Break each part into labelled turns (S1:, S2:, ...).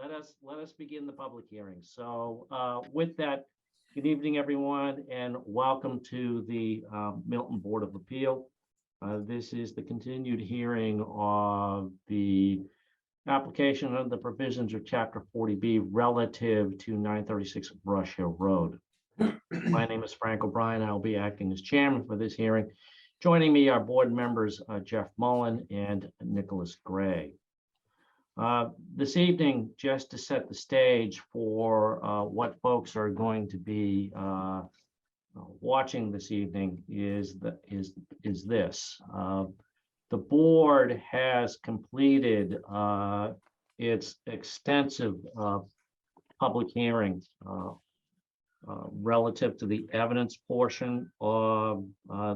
S1: let us begin the public hearing. So with that, good evening, everyone, and welcome to the Milton Board of Appeal. This is the continued hearing of the application of the provisions of Chapter 40B relative to 936 Brush Hill Road. My name is Frank O'Brien. I'll be acting as chairman for this hearing. Joining me are board members Jeff Mullen and Nicholas Gray. This evening, just to set the stage for what folks are going to be watching this evening is this. The board has completed its extensive public hearing relative to the evidence portion of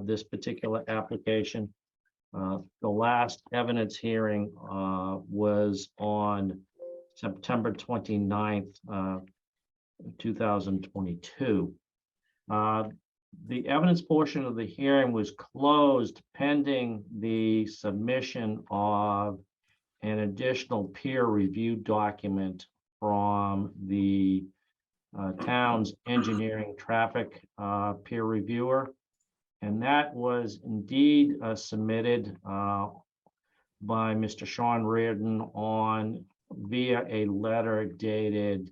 S1: this particular application. The last evidence hearing was on September 29th, 2022. The evidence portion of the hearing was closed pending the submission of an additional peer review document from the town's engineering traffic peer reviewer. And that was indeed submitted by Mr. Sean Reardon via a letter dated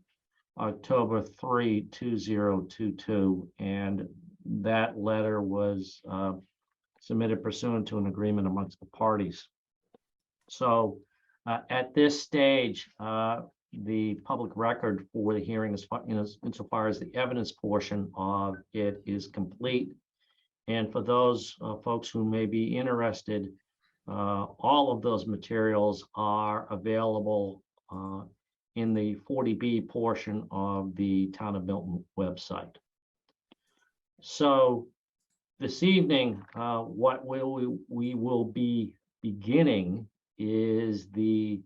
S1: October 3, 2022. And that letter was submitted pursuant to an agreement amongst the parties. So at this stage, the public record for the hearing, insofar as the evidence portion of it is complete. And for those folks who may be interested, all of those materials are available in the 40B portion of the Town of Milton website. So this evening, what we will be beginning is the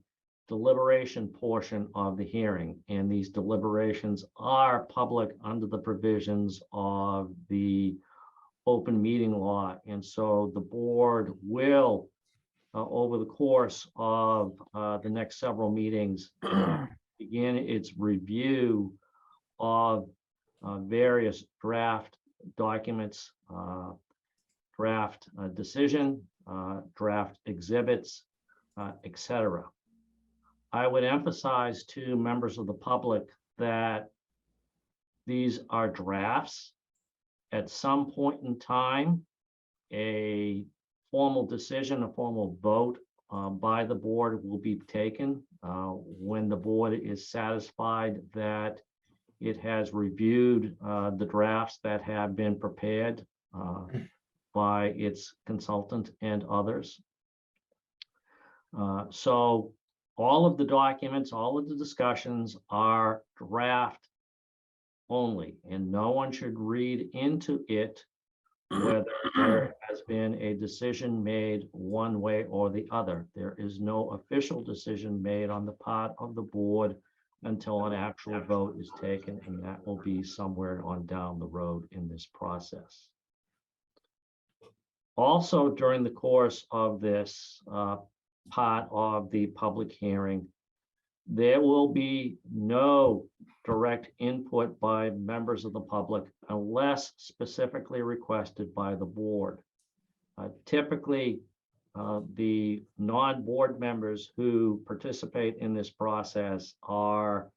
S1: deliberation portion of the hearing. And these deliberations are public under the provisions of the open meeting law. And so the board will, over the course of the next several meetings, begin its review of various draft documents, draft decision, draft exhibits, etc. I would emphasize to members of the public that these are drafts. At some point in time, a formal decision, a formal vote by the board will be taken when the board is satisfied that it has reviewed the drafts that have been prepared by its consultant and others. So all of the documents, all of the discussions are draft only, and no one should read into it whether there has been a decision made one way or the other. There is no official decision made on the part of the board until an actual vote is taken, and that will be somewhere on down the road in this process. Also, during the course of this part of the public hearing, there will be no direct input by members of the public unless specifically requested by the board. Typically, the non-board members who participate in this process are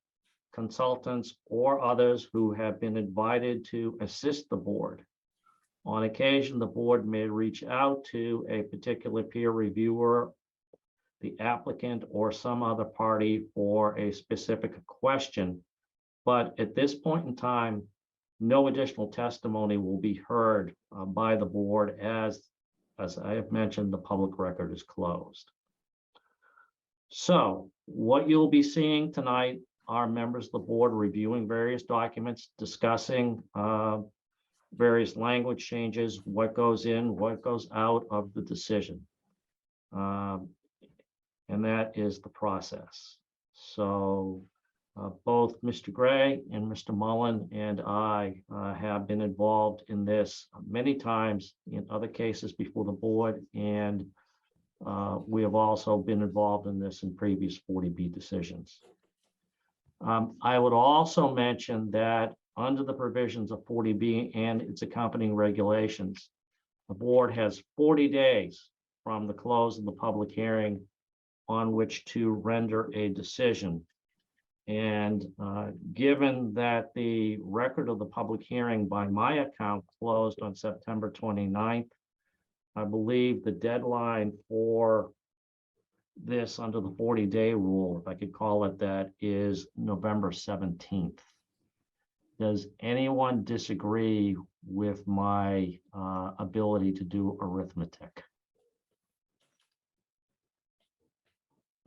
S1: consultants or others who have been invited to assist the board. On occasion, the board may reach out to a particular peer reviewer, the applicant, or some other party for a specific question. But at this point in time, no additional testimony will be heard by the board. As I have mentioned, the public record is closed. So what you'll be seeing tonight are members of the board reviewing various documents, discussing various language changes, what goes in, what goes out of the decision. And that is the process. So both Mr. Gray and Mr. Mullen and I have been involved in this many times in other cases before the board, and we have also been involved in this in previous 40B decisions. I would also mention that under the provisions of 40B and its accompanying regulations, the board has 40 days from the close of the public hearing on which to render a decision. And given that the record of the public hearing by my account closed on September 29th, I believe the deadline for this under the 40-day rule, if I could call it that, is November 17th. Does anyone disagree with my ability to do arithmetic?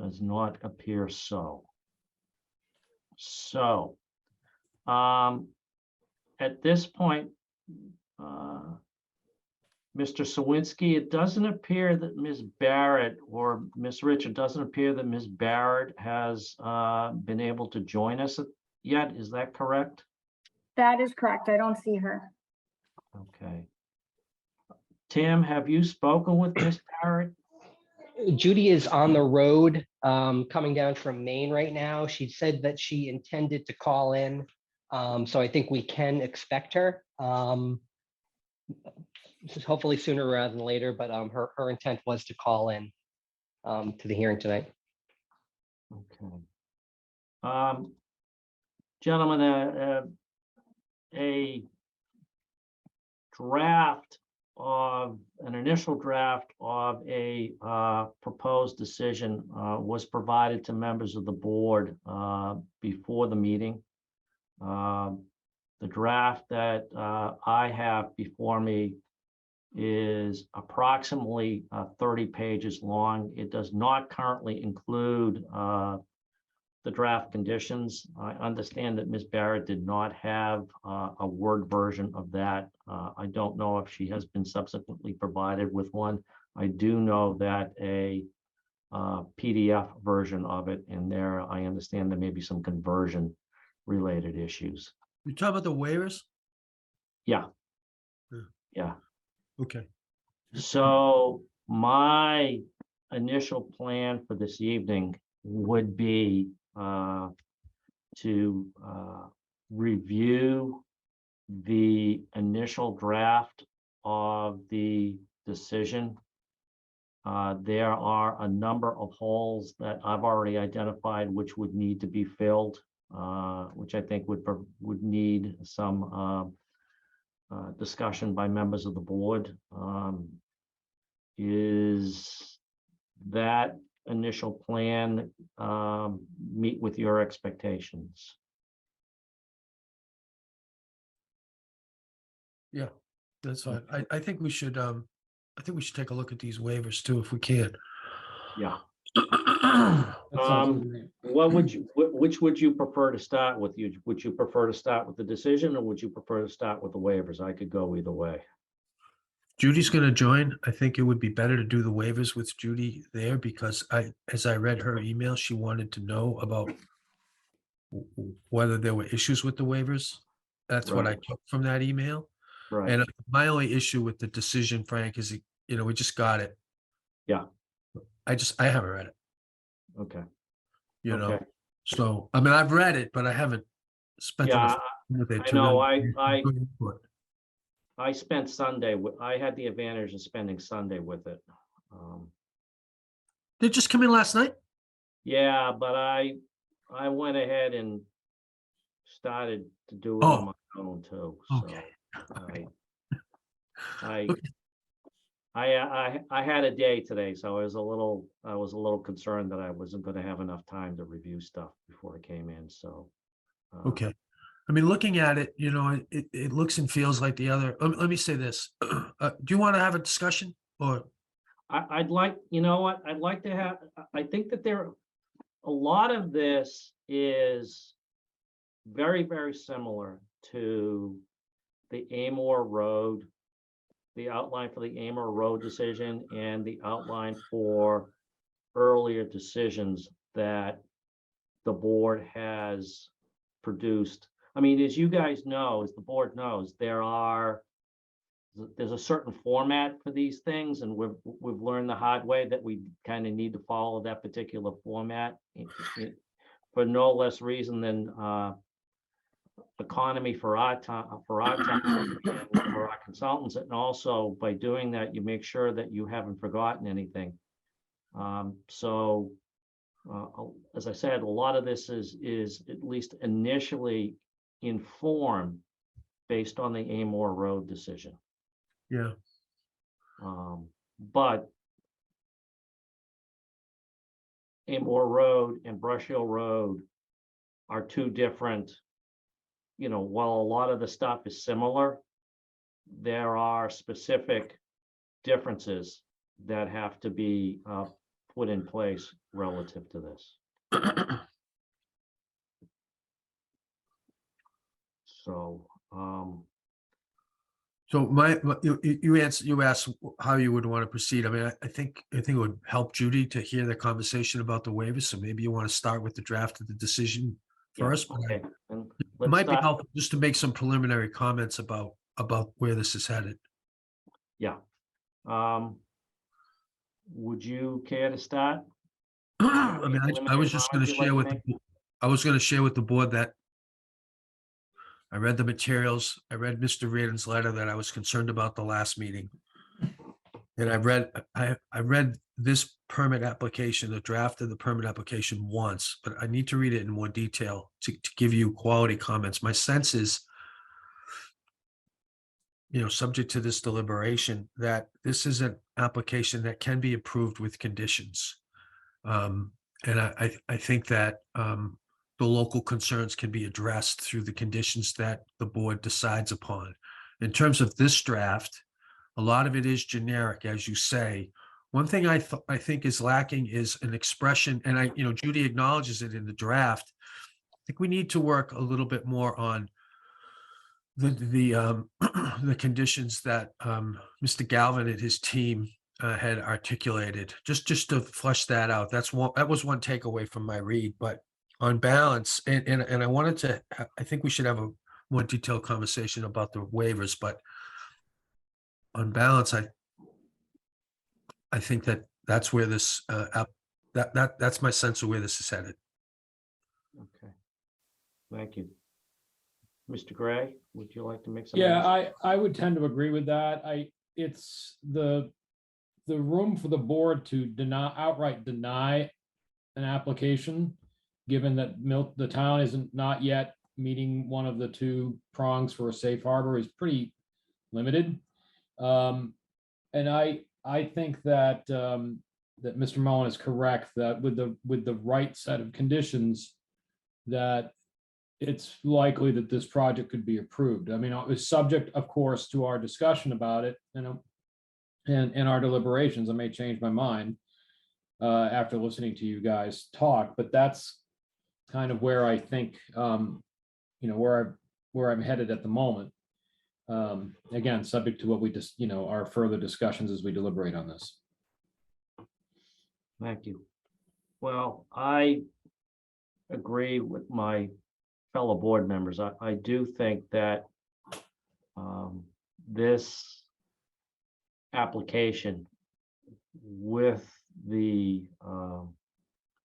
S1: Does not appear so. So, at this point, Mr. Sawinski, it doesn't appear that Ms. Barrett or Ms. Rich, it doesn't appear that Ms. Barrett has been able to join us yet. Is that correct?
S2: That is correct. I don't see her.
S1: Okay. Tim, have you spoken with Ms. Barrett?
S3: Judy is on the road coming down from Maine right now. She said that she intended to call in. So I think we can expect her. Hopefully sooner rather than later, but her intent was to call in to the hearing tonight.
S1: Okay. Gentlemen, a draft of an initial draft of a proposed decision was provided to members of the board before the meeting. The draft that I have before me is approximately 30 pages long. It does not currently include the draft conditions. I understand that Ms. Barrett did not have a Word version of that. I don't know if she has been subsequently provided with one. I do know that a PDF version of it, and there I understand there may be some conversion related issues.
S4: You talk about the waivers?
S1: Yeah.
S4: Yeah.
S1: Yeah.
S4: Okay.
S1: So my initial plan for this evening would be to review the initial draft of the decision. There are a number of holes that I've already identified which would need to be filled, which I think would need some discussion by members of the board. Is that initial plan meet with your expectations?
S4: Yeah, that's fine. I think we should take a look at these waivers too, if we can.
S1: Yeah.
S3: That sounds great.
S1: Which would you prefer to start with? Would you prefer to start with the decision, or would you prefer to start with the waivers? I could go either way.
S4: Judy's going to join. I think it would be better to do the waivers with Judy there because as I read her email, she wanted to know about whether there were issues with the waivers. That's what I
S1: Right.
S4: took from that email.
S1: Right.
S4: And my only issue with the decision, Frank, is, we just got it.
S1: Yeah.
S4: I haven't read it,
S1: Okay.
S4: you know?
S1: Okay.
S4: So, I mean, I've read it, but I haven't spent enough
S1: Yeah,
S4: time with it.
S1: I
S4: to
S1: know.
S4: really put input.
S1: I spent Sunday I had the advantage of spending Sunday with it.
S4: They just come in last night?
S1: Yeah, but I went ahead and started to do it on my own too.
S4: Okay.
S1: So I had a day today, so I was a little concerned that I wasn't going to have enough time to review stuff before I came in. So
S4: Okay. I mean, looking at it, it looks and feels like the other. Let me say this. Do you want to have a discussion or?
S1: I'd like, you know what, I'd like to have, I think that a lot of this is very, very similar to the Amor Road, the outline for the Amor Road decision and the outline for earlier decisions that the board has produced. I mean, as you guys know, as the board knows, there's a certain format for these things, and we've learned the hard way that we kind of need to follow that particular format. for no less reason than economy for our town, for our consultants. And also by doing that, you make sure that you haven't forgotten anything. So as I said, a lot of this is at least initially informed based on the Amore Road decision.
S4: Yeah.
S1: But Amore Road and Brush Hill Road are two different, while a lot of the stuff is similar, there are specific differences that have to be put in place relative to this. So,
S4: So you asked how you would want to proceed. I mean, I think it would help Judy to hear the conversation about the waivers. So maybe you want to start with the draft of the decision
S1: yeah,
S4: first. But
S1: okay. And
S4: it
S1: let's
S4: might be
S1: start-
S4: helpful just to make some preliminary comments about where this is headed.
S1: Yeah. Would you care to start?
S4: I mean, I was just going to share with I was going to share with the board that I read the materials. I read Mr. Reardon's letter that I was concerned about the last meeting. And I read this permit application, the draft of the permit application once, but I need to read it in more detail to give you quality comments. My sense is, subject to this deliberation, that this is an application that can be approved with conditions. And I think that the local concerns can be addressed through the conditions that the board decides upon. In terms of this draft, a lot of it is generic, as you say. One thing I think is lacking is an expression, and Judy acknowledges it in the draft. I think we need to work a little bit more on the conditions that Mr. Galvin and his team had articulated, just to flesh that out. That was one takeaway from my read. But on balance, and I wanted to, I think we should have a more detailed conversation about the waivers. But on balance, I think that's where this that's my sense of where this is headed.
S1: Okay. Thank you. Mr. Gray, would you like to make some?
S5: Yeah, I would tend to agree with that. It's the room for the board to outright deny an application, given that the town isn't not yet meeting one of the two prongs for a safe harbor, is pretty limited. And I think that that Mr. Mullen is correct, that with the right set of conditions, that it's likely that this project could be approved. I mean, it was subject, of course, to our discussion about it, and our deliberations. I may change my mind after listening to you guys talk, but that's kind of where I think, where I'm headed at the moment. Again, subject to what we just, our further discussions as we deliberate on this.
S1: Thank you. Well, I agree with my fellow board members. I do think that this application with the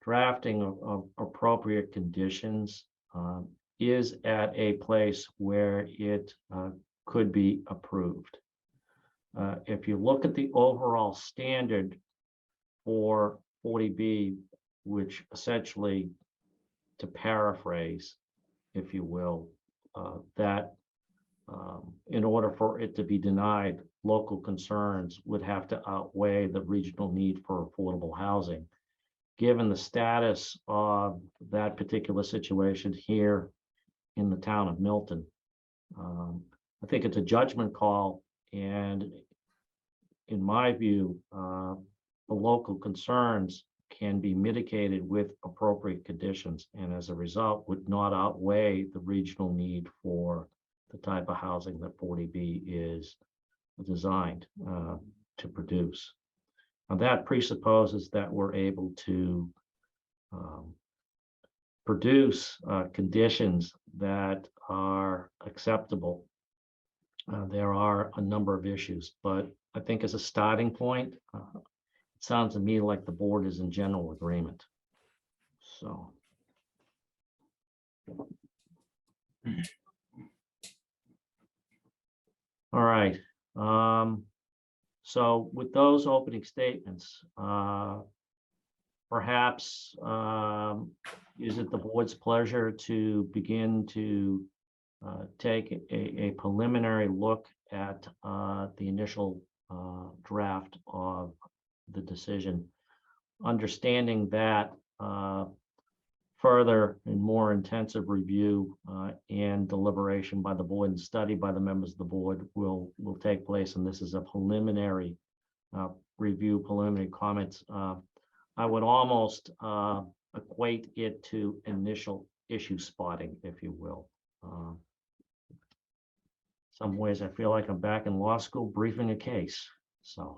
S1: drafting of appropriate conditions is at a place where it could be approved. If you look at the overall standard for 40B, which essentially, to paraphrase, if you will, that in order for it to be denied, local concerns would have to outweigh the regional need for affordable housing. Given the status of that particular situation here in the town of Milton, I think it's a judgment call, and in my view, the local concerns can be mitigated with appropriate conditions, and as a result would not outweigh the regional need for the type of housing that 40B is designed to produce. Now that presupposes that we're able to produce conditions that are acceptable. There are a number of issues, but I think as a starting point, it sounds to me like the board is in general agreement. So, All right. So with those opening statements, perhaps is it the board's pleasure to begin to take a preliminary look at the initial draft of the decision, understanding that further and more intensive review and deliberation by the board and study by the members of the board will take place, and this is a preliminary review, preliminary comments. I would almost equate it to initial issue spotting, if you will. Some ways I feel like I'm back in law school briefing a case. So,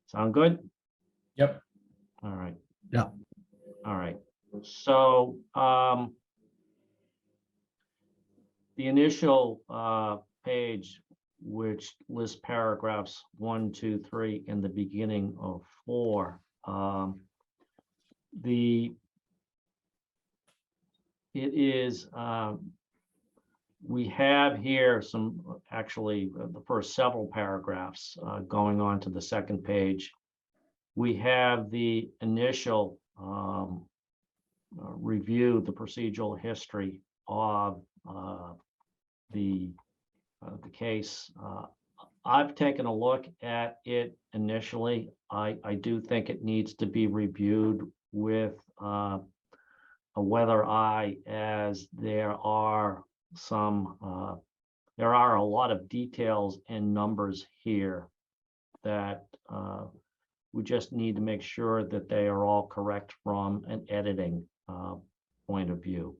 S1: sound good?
S5: Yep.
S1: All right.
S4: Yeah.
S1: All right. So, the initial page, which lists paragraphs 1, 2, 3, and the beginning of 4, it is, we have here some, actually, the first several paragraphs going on to the second page. We have the initial review, the procedural history of the case. I've taken a look at it initially. I do think it needs to be reviewed with a weather eye, as there are a lot of details and numbers here that we just need to make sure that they are all correct from an editing point of view.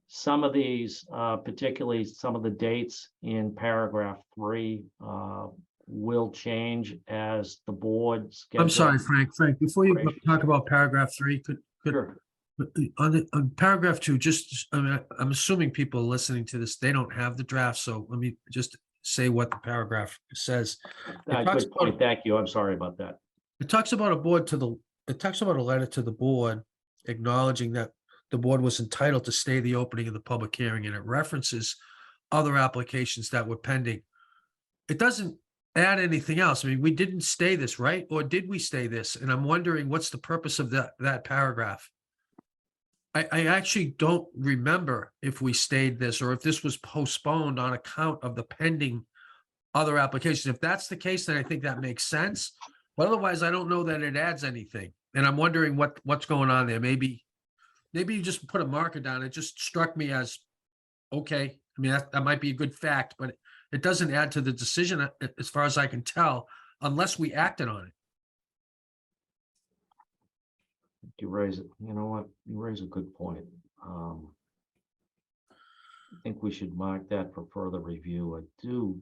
S1: Some of these, particularly some of the dates in paragraph 3, will change as the board schedule.
S4: I'm sorry, Frank, before you
S1: Right.
S4: talk about paragraph 3, could
S1: Sure.
S4: on paragraph 2, just, I mean, I'm assuming people listening to this, they don't have the draft, so let me just say what the paragraph says. It talks
S1: Good point.
S4: about,
S1: Thank you. I'm sorry about that.
S4: it talks about it talks about a letter to the board acknowledging that the board was entitled to stay the opening of the public hearing, and it references other applications that were pending. It doesn't add anything else. I mean, we didn't stay this, right? Or did we stay this? And I'm wondering what's the purpose of that paragraph? I actually don't remember if we stayed this or if this was postponed on account of the pending other applications. If that's the case, then I think that makes sense. But otherwise, I don't know that it adds anything. And I'm wondering what's going on there. Maybe you just put a marker down. It just struck me as, okay, I mean, that might be a good fact, but it doesn't add to the decision as far as I can tell, unless we acted on it.
S1: You raise it. You know what? You raise a good point. I think we should mark that for further review. I do.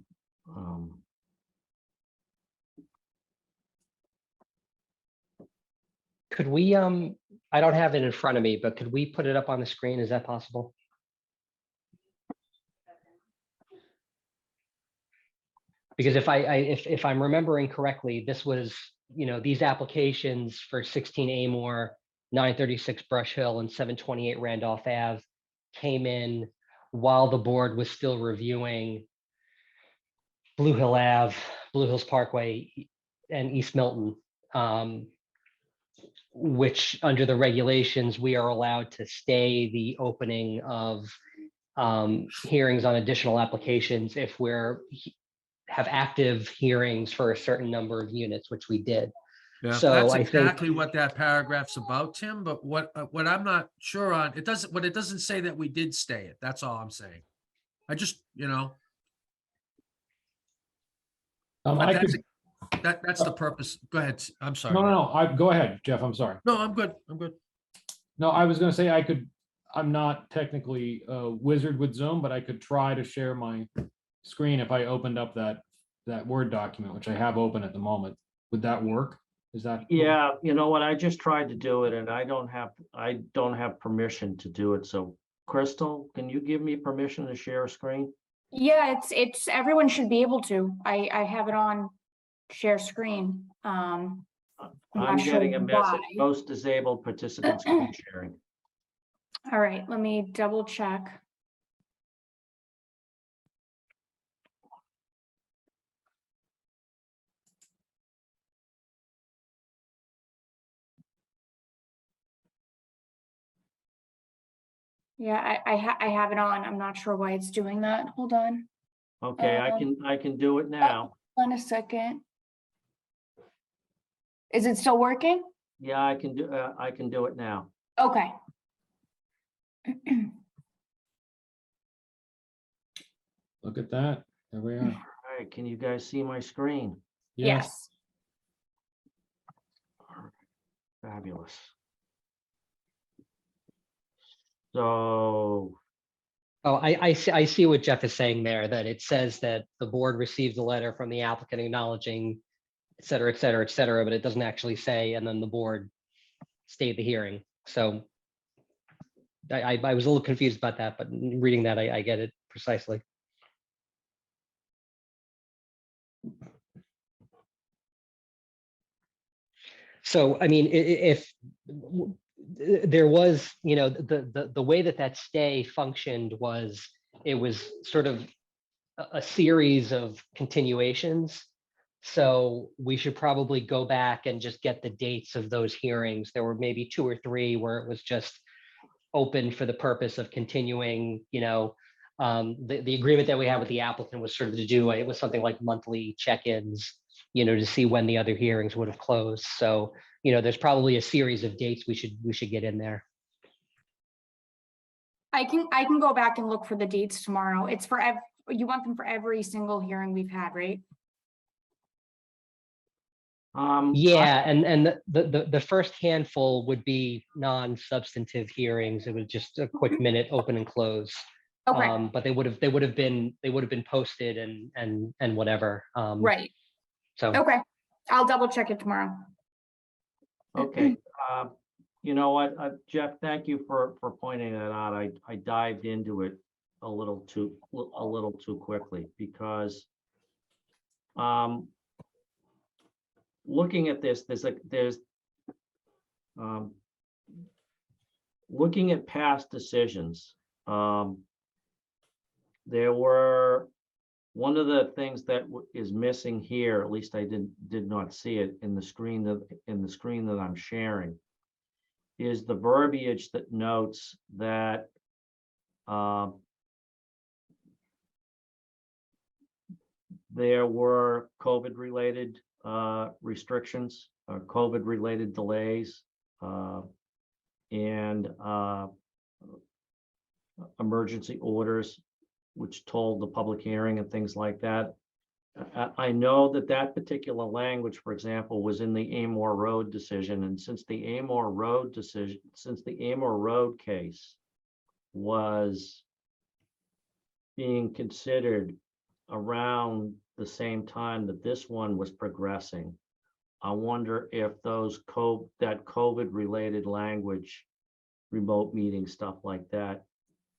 S3: Could we, I don't have it in front of me, but could we put it up on the screen? Is that possible? Because if I'm remembering correctly, this was, these applications for 16 Amore, 936 Brush Hill, and 728 Randolph Ave came in while the board was still reviewing Blue Hill Ave, Blue Hills Parkway, and East Milton, which under the regulations, we are allowed to stay the opening of hearings on additional applications if have active hearings for a certain number of units, which we did.
S4: Yeah,
S3: So
S4: that's
S3: I think-
S4: exactly what that paragraph's about, Tim, but what I'm not sure on, it doesn't say that we did stay it. That's all I'm saying. I just,
S5: I
S4: but
S5: could,
S4: that's the purpose. Go ahead. I'm sorry.
S5: no, go ahead, Jeff, I'm sorry.
S4: No, I'm good. I'm good.
S5: No, I was gonna say I'm not technically a wizard with Zoom, but I could try to share my screen if I opened up that Word document, which I have open at the moment. Would that work? Is that?
S1: Yeah, you know what? I just tried to do it, and I don't have permission to do it. So, Crystal, can you give me permission to share a screen?
S2: Yeah, everyone should be able to. I have it on share screen. I'm
S1: I'm
S2: not sure
S1: getting a message,
S2: why.
S1: most disabled participants screen sharing.
S2: All right, let me double check. Yeah, I have it on. I'm not sure why it's doing that. Hold on.
S1: Okay, I can do it now.
S2: Hold on a second. Is it still working?
S1: Yeah, I can do it now.
S2: Okay.
S5: Look at that. There we are.
S1: All right, can you guys see my screen?
S2: Yes.
S1: Fabulous. So,
S3: Oh, I see what Jeff is saying there, that it says that the board received a letter from the applicant acknowledging, et cetera, et cetera, et cetera, but it doesn't actually say, and then the board stayed the hearing. So I was a little confused about that, but reading that, I get it precisely. So, I mean, if there was, the way that stay functioned was, it was sort of a series of continuations. So we should probably go back and just get the dates of those hearings. There were maybe 2 or 3 where it was just open for the purpose of continuing, the agreement that we had with the applicant was sort of to do, it was something like monthly check-ins, to see when the other hearings would have closed. So, there's probably a series of dates we should get in there.
S2: I can go back and look for the dates tomorrow. It's for you want them for every single hearing we've had, right?
S3: Yeah, and the first handful would be non-substantive hearings. It was just a quick minute open and close.
S2: Okay,
S3: But they would have been posted and whatever.
S2: right.
S3: So
S2: Okay, I'll double check it tomorrow.
S1: okay, you know what, Jeff, thank you for pointing that out. I dived into it a little too quickly because looking at this, looking at past decisions, there were, one of the things that is missing here, at least I did not see it in the screen that I'm sharing, is the verbiage that notes that there were COVID-related restrictions, COVID-related delays, and emergency orders, which told the public hearing and things like that. I know that particular language, for example, was in the Amor Road decision, and since the Amor Road case was being considered around the same time that this one was progressing, I wonder if that COVID-related language, remote meeting, stuff like that,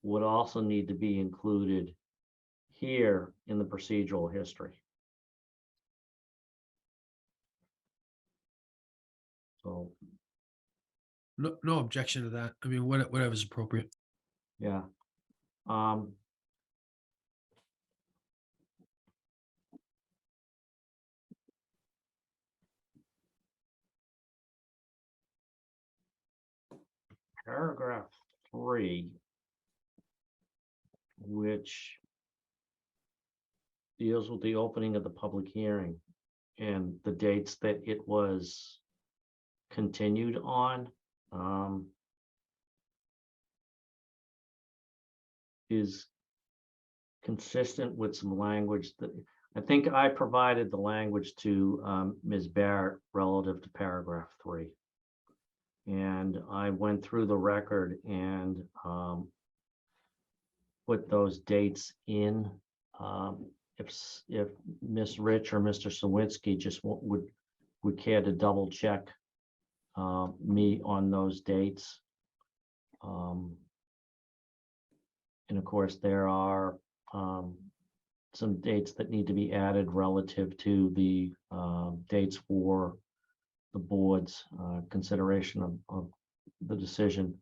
S1: would also need to be included here in the procedural history. So,
S4: No objection to that. I mean, whatever's appropriate.
S1: yeah. Paragraph 3, which deals with the opening of the public hearing and the dates that it was continued on, is consistent with some language that I think I provided the language to Ms. Barrett relative to paragraph 3. And I went through the record and put those dates in. If Ms. Rich or Mr. Sawinski just would care to double check me on those dates. And of course, there are some dates that need to be added relative to the dates for the board's consideration of the decision,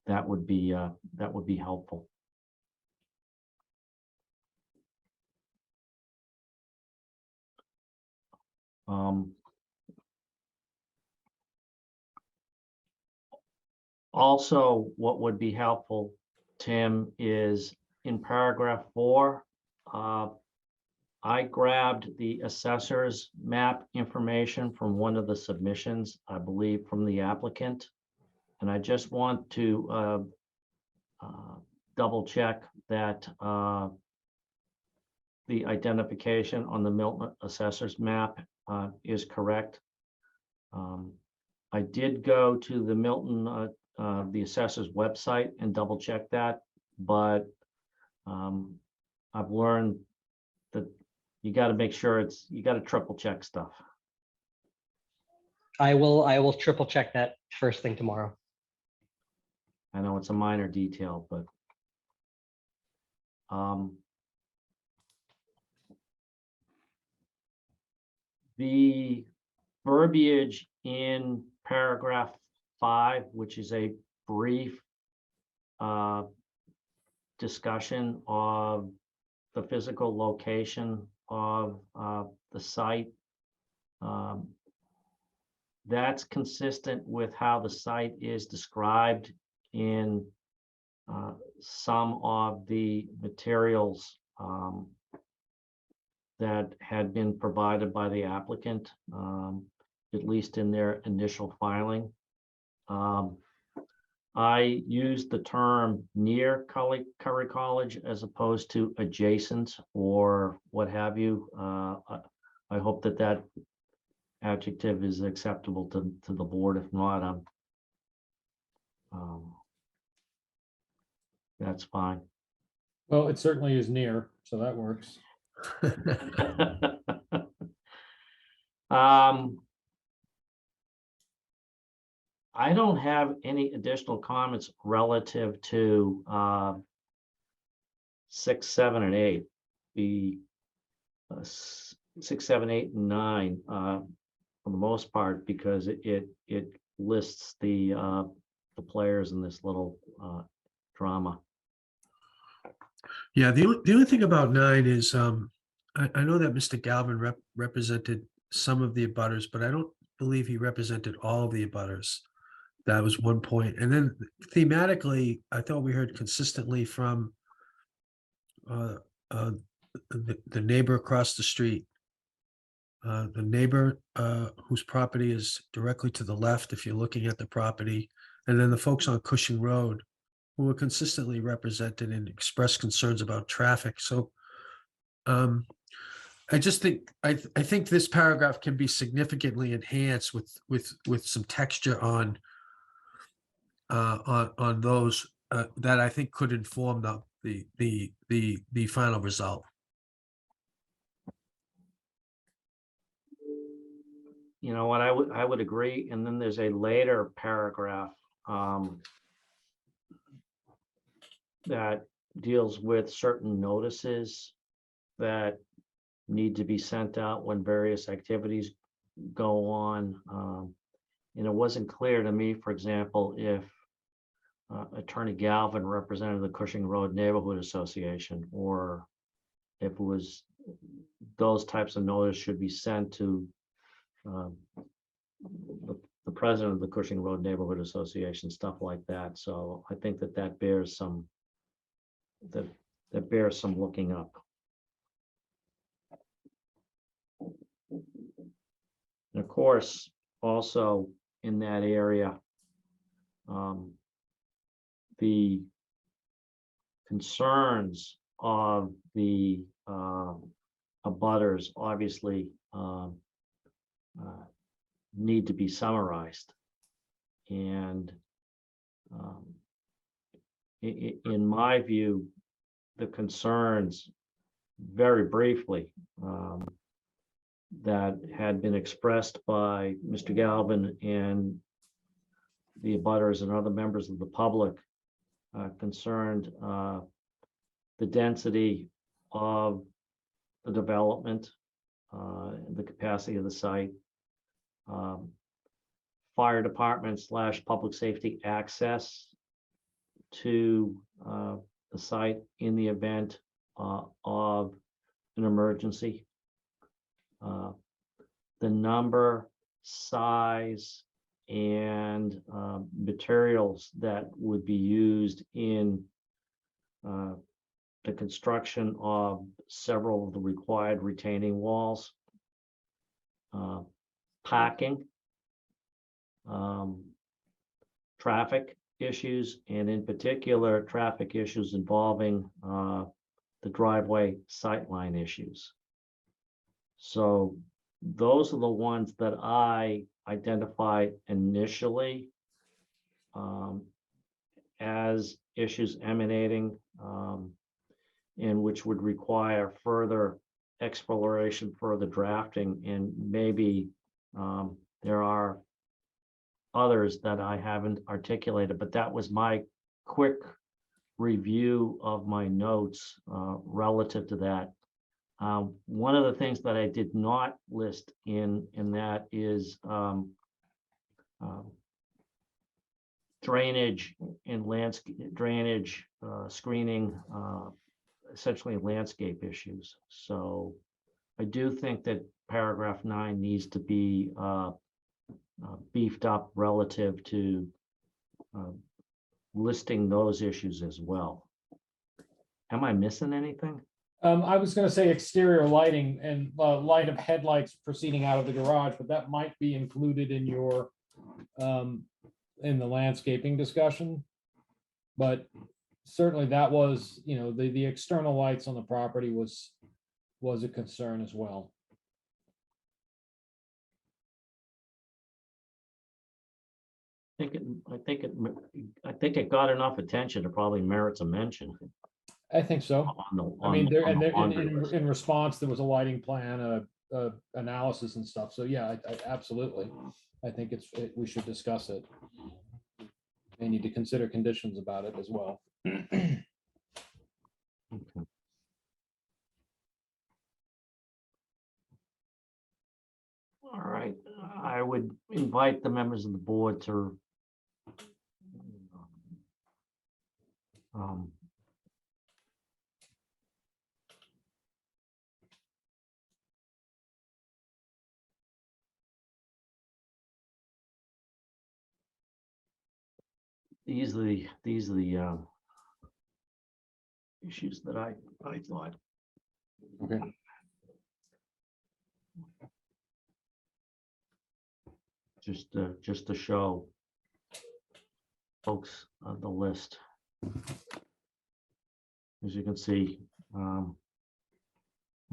S1: that would be helpful. Also, what would be helpful, Tim, is in paragraph 4, I grabbed the assessor's map information from one of the submissions, I believe from the applicant. And I just want to double check that the identification on the Milton assessor's map is correct. I did go to the Milton, the assessor's website and double check that, but I've learned that you got to make sure you got to triple check stuff.
S3: I will triple check that first thing tomorrow.
S1: I know it's a minor detail, but the verbiage in paragraph 5, which is a brief discussion of the physical location of the site, that's consistent with how the site is described in some of the materials that had been provided by the applicant, at least in their initial filing. I used the term near Curry College as opposed to adjacent or what have you. I hope that adjective is acceptable to the board. If not, that's fine.
S5: Well, it certainly is near, so that works.
S1: I don't have any additional comments relative to 6, 7, and 8. The 6, 7, 8, and 9 for the most part, because it lists the players in this little drama.
S4: Yeah, the only thing about 9 is I know that Mr. Galvin represented some of the abutters, but I don't believe he represented all of the abutters. That was one point. And then thematically, I thought we heard consistently from the neighbor across the street. The neighbor whose property is directly to the left, if you're looking at the property, and then the folks on Cushing Road, who were consistently represented and expressed concerns about traffic. So I just think I think this paragraph can be significantly enhanced with some texture on those that I think could inform the final result.
S1: You know what, I would agree. And then there's a later paragraph that deals with certain notices that need to be sent out when various activities go on. And it wasn't clear to me, for example, if Attorney Galvin represented the Cushing Road Neighborhood Association, or if it was those types of notice should be sent to the president of the Cushing Road Neighborhood Association, stuff like that. So I think that bears some that bears some looking up. And of course, also in that area, the concerns of the abutters obviously need to be summarized. And in my view, the concerns, very briefly, that had been expressed by Mr. Galvin and the abutters and other members of the public concerned the density of the development, the capacity of the site, fire department / public safety access to the site in the event of an emergency. The number, size, and materials that would be used in the construction of several of the required retaining walls, parking, traffic issues, and in particular, traffic issues involving the driveway sightline issues. So those are the ones that I identified initially as issues emanating, and which would require further exploration, further drafting, and maybe there are others that I haven't articulated, but that was my quick review of my notes relative to that. One of the things that I did not list in that is drainage and drainage screening, essentially landscape issues. So I do think that paragraph 9 needs to be beefed up relative to listing those issues as well. Am I missing anything?
S5: I was gonna say exterior lighting and light of headlights proceeding out of the garage, but that might be included in your in the landscaping discussion. But certainly that was, you know, the external lights on the property was a concern as well.
S1: I think it got enough attention. It probably merits a mention
S5: I think so.
S1: on the.
S5: I mean, there
S1: on
S5: and
S1: the
S5: there,
S1: laundry list.
S5: in response, there was a lighting plan, analysis and stuff. So yeah, I absolutely. I think we should discuss it. They need to consider conditions about it as well.
S1: Okay. All right, I would invite the members of the board to these are the issues that I thought.
S5: Okay.
S1: Just to show folks the list. As you can see, and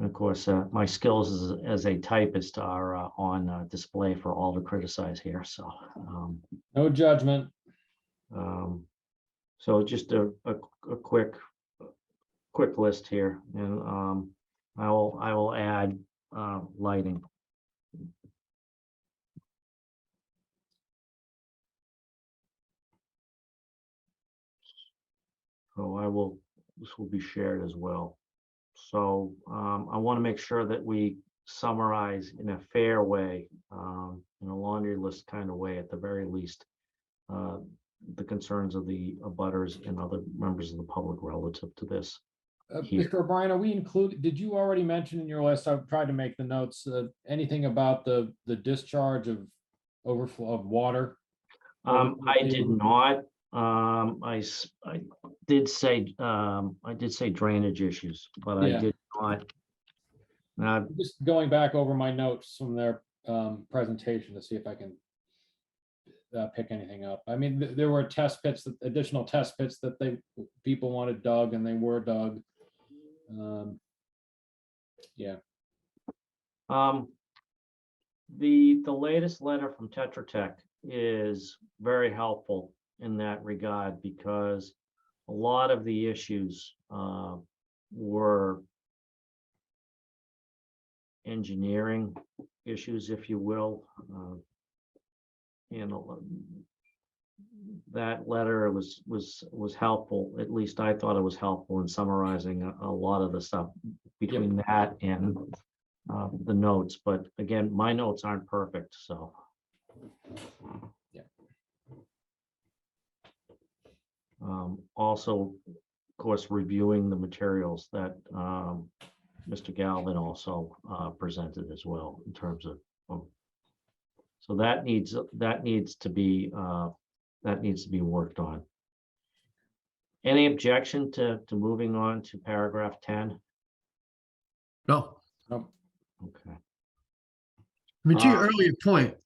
S1: of course, my skills as a typist are on display for all to criticize here. So,
S5: No judgment.
S1: so just a quick list here, and I will add lighting. So this will be shared as well. So I want to make sure that we summarize in a fair way, in a laundry list kind of way, at the very least, the concerns of the abutters and other members of the public relative to this. Here.
S5: Mr. O'Brien, are we included? Did you already mention in your list? I've tried to make the notes. Anything about the discharge of overflow of water?
S1: I did not. I did say drainage issues, but
S5: Yeah.
S1: I did not.
S5: Just going back over my notes from their presentation to see if I can pick anything up. I mean, there were test pits, additional test pits that people wanted dug, and they were dug. Yeah.
S1: The latest letter from Tetra Tech is very helpful in that regard, because a lot of the issues were engineering issues, if you will. And that letter was helpful. At least I thought it was helpful in summarizing a lot of the stuff. between that and the notes, but again, my notes aren't perfect, so.
S5: Yeah.
S1: Also, of course, reviewing the materials that Mr. Galvin also presented as well in terms of. So that needs to be worked on. Any objection to moving on to paragraph 10?
S4: No,
S5: Nope.
S1: Okay.
S4: I mean, to your
S1: Uh,
S4: earlier point,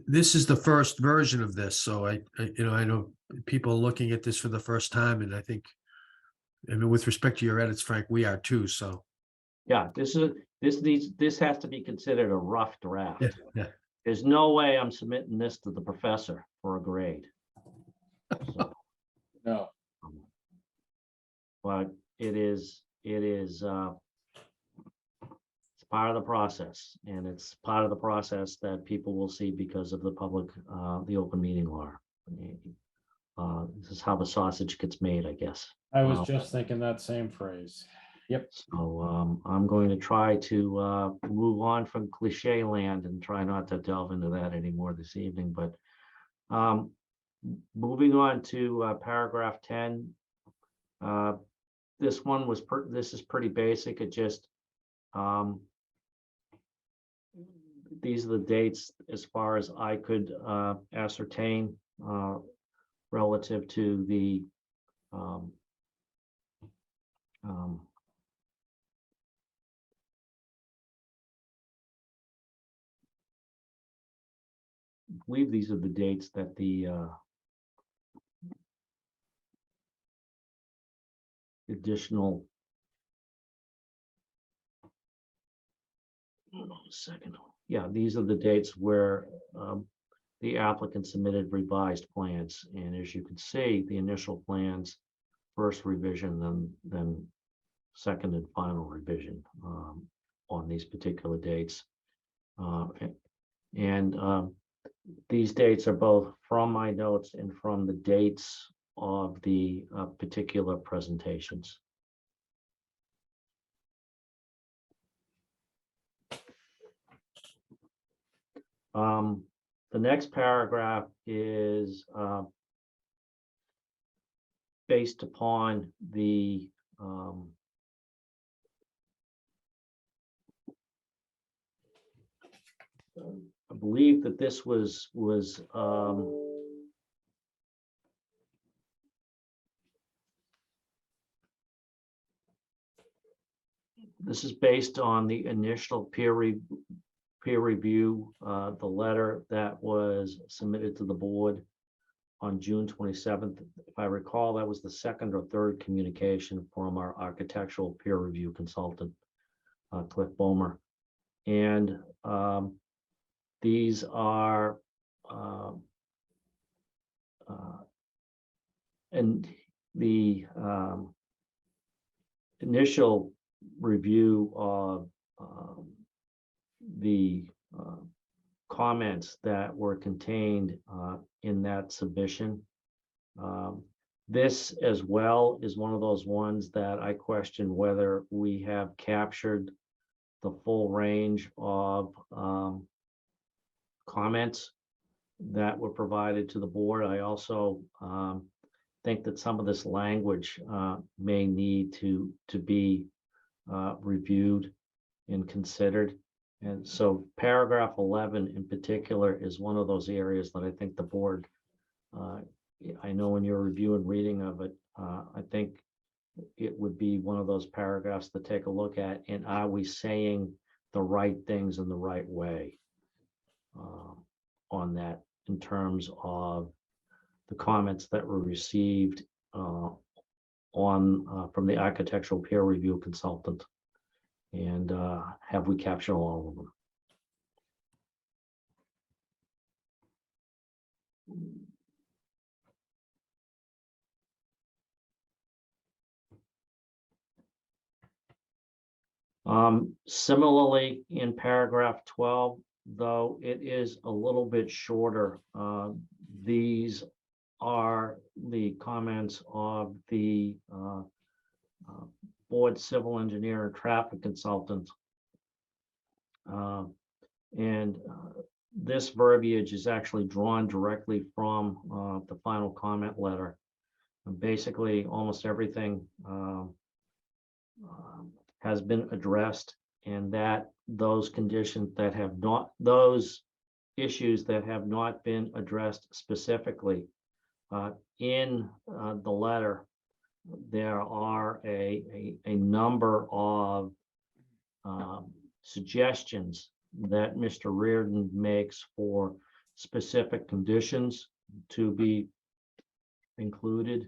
S4: this is the first version of this, so I know people are looking at this for the first time, and I think, I mean, with respect to your edits, Frank, we are too, so.
S1: Yeah, this has to be considered a rough draft.
S4: Yeah.
S1: There's no way I'm submitting this to the professor for a grade. So,
S5: No,
S1: but it's part of the process, and it's part of the process that people will see because of the open meeting law. This is how the sausage gets made, I guess.
S5: I was just thinking that same phrase. Yep.
S1: So I'm going to try to move on from cliche land and try not to delve into that anymore this evening. But moving on to paragraph 10. This one was this is pretty basic. It just these are the dates as far as I could ascertain relative to the I believe these are the dates that the additional. Hold on a second. Yeah, these are the dates where the applicant submitted revised plans, and as you can see, the initial plans, first revision, then second and final revision on these particular dates, and these dates are both from my notes and from the dates of the particular presentations. The next paragraph is based upon the I believe that this was this is based on the initial peer review, the letter that was submitted to the board on June 27th. If I recall, that was the second or third communication from our architectural peer review consultant, Cliff Bomer. And these are and the initial review of the comments that were contained in that submission. This as well is one of those ones that I question whether we have captured the full range of comments that were provided to the board. I also think that some of this language may need to be reviewed and considered. And so paragraph 11 in particular is one of those areas that I think the board, I know in your review and reading of it, I think it would be one of those paragraphs to take a look at. And are we saying the right things in the right way on that in terms of the comments that were received from the architectural peer review consultant? And have we captured all of them? Similarly, in paragraph 12, though it is a little bit shorter, these are the comments of the board civil engineer and traffic consultant. And this verbiage is actually drawn directly from the final comment letter. And basically, almost everything has been addressed, and that those conditions that have not, those issues that have not been addressed specifically in the letter, there are a number of suggestions that Mr. Reardon makes for specific conditions to be included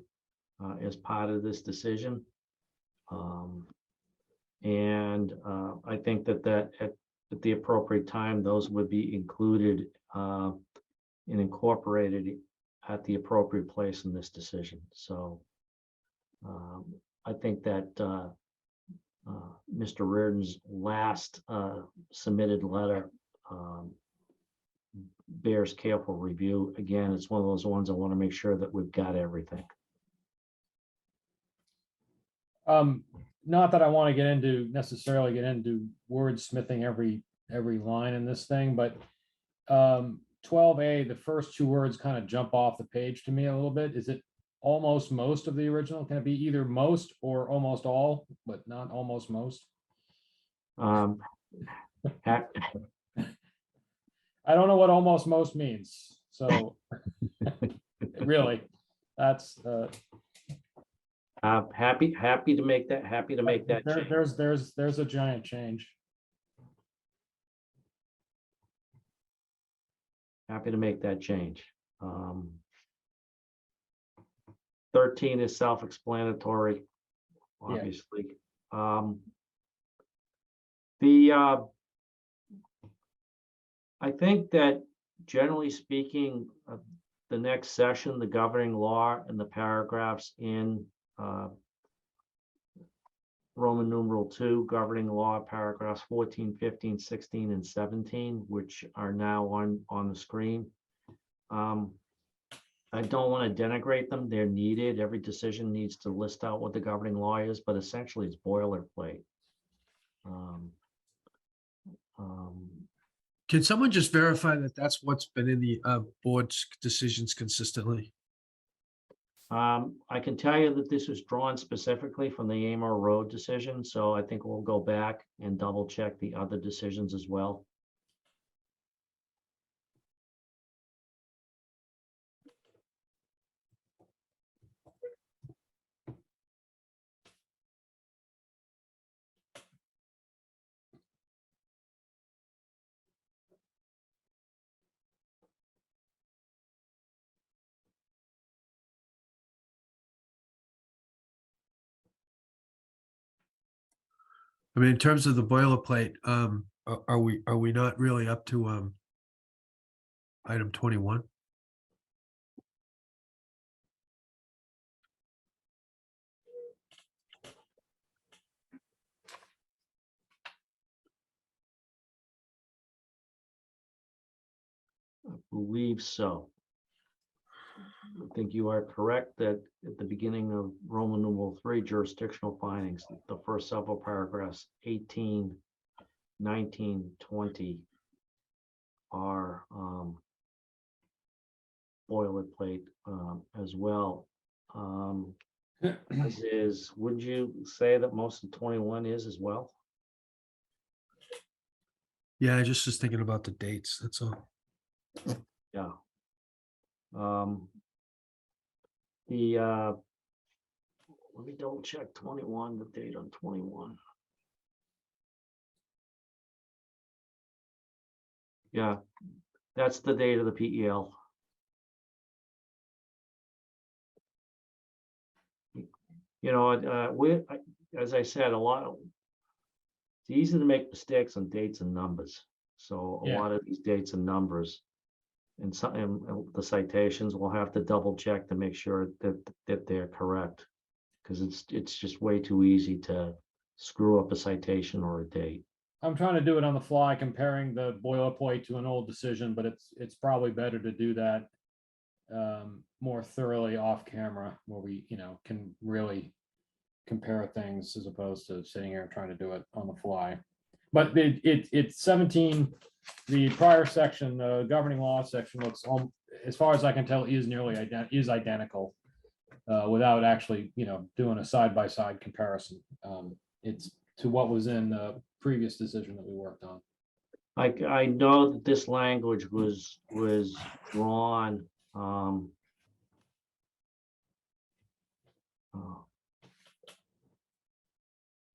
S1: as part of this decision. And I think that at the appropriate time, those would be included and incorporated at the appropriate place in this decision. So I think that Mr. Reardon's last submitted letter bears careful review. Again, it's one of those ones I want to make sure that we've got everything.
S5: Not that I want to necessarily get into wordsmithing every line in this thing, but 12A, the first two words kind of jump off the page to me a little bit. Is it almost most of the original? Can it be either most or almost all, but not almost most?
S1: Ha-
S5: I don't know what almost most means. So really, that's
S1: happy to make that change.
S5: there's a giant change.
S1: Happy to make that change. 13 is self-explanatory,
S5: Yeah.
S1: obviously. I think that generally speaking, the next session, the governing law and the paragraphs in Roman numeral 2 governing law, paragraphs 14, 15, 16, and 17, which are now on the screen. I don't want to denigrate them. They're needed. Every decision needs to list out what the governing law is, but essentially it's boilerplate.
S4: Can someone just verify that that's what's been in the board's decisions consistently?
S1: I can tell you that this was drawn specifically from the Amor Road decision, so I think we'll go back and double check the other decisions as well.
S4: I mean, in terms of the boilerplate, are we not really up to item 21?
S1: I believe so. I think you are correct that at the beginning of Roman numeral 3 jurisdictional findings, the first several paragraphs, 18, 19, 20 are boilerplate as well. As is, would you say that most of 21 is as well?
S4: Yeah, I just was thinking about the dates, that's all.
S1: Yeah. Let me double check 21, the date on 21. Yeah, that's the date of the PEL. You know, as I said, it's easy to make mistakes on dates and numbers. So a
S5: Yeah.
S1: lot of these dates and numbers and some and the citations, we'll have to double check to make sure that they're correct. Because it's just way too easy to screw up a citation or a date.
S5: I'm trying to do it on the fly, comparing the boilerplate to an old decision, but it's probably better to do that more thoroughly off camera, where we, can really compare things as opposed to sitting here and trying to do it on the fly. But it's 17, the prior section, the governing law section looks, as far as I can tell, is nearly identical. Without actually, doing a side-by-side comparison. It's to what was in the previous decision that we worked on.
S1: I know that this language was drawn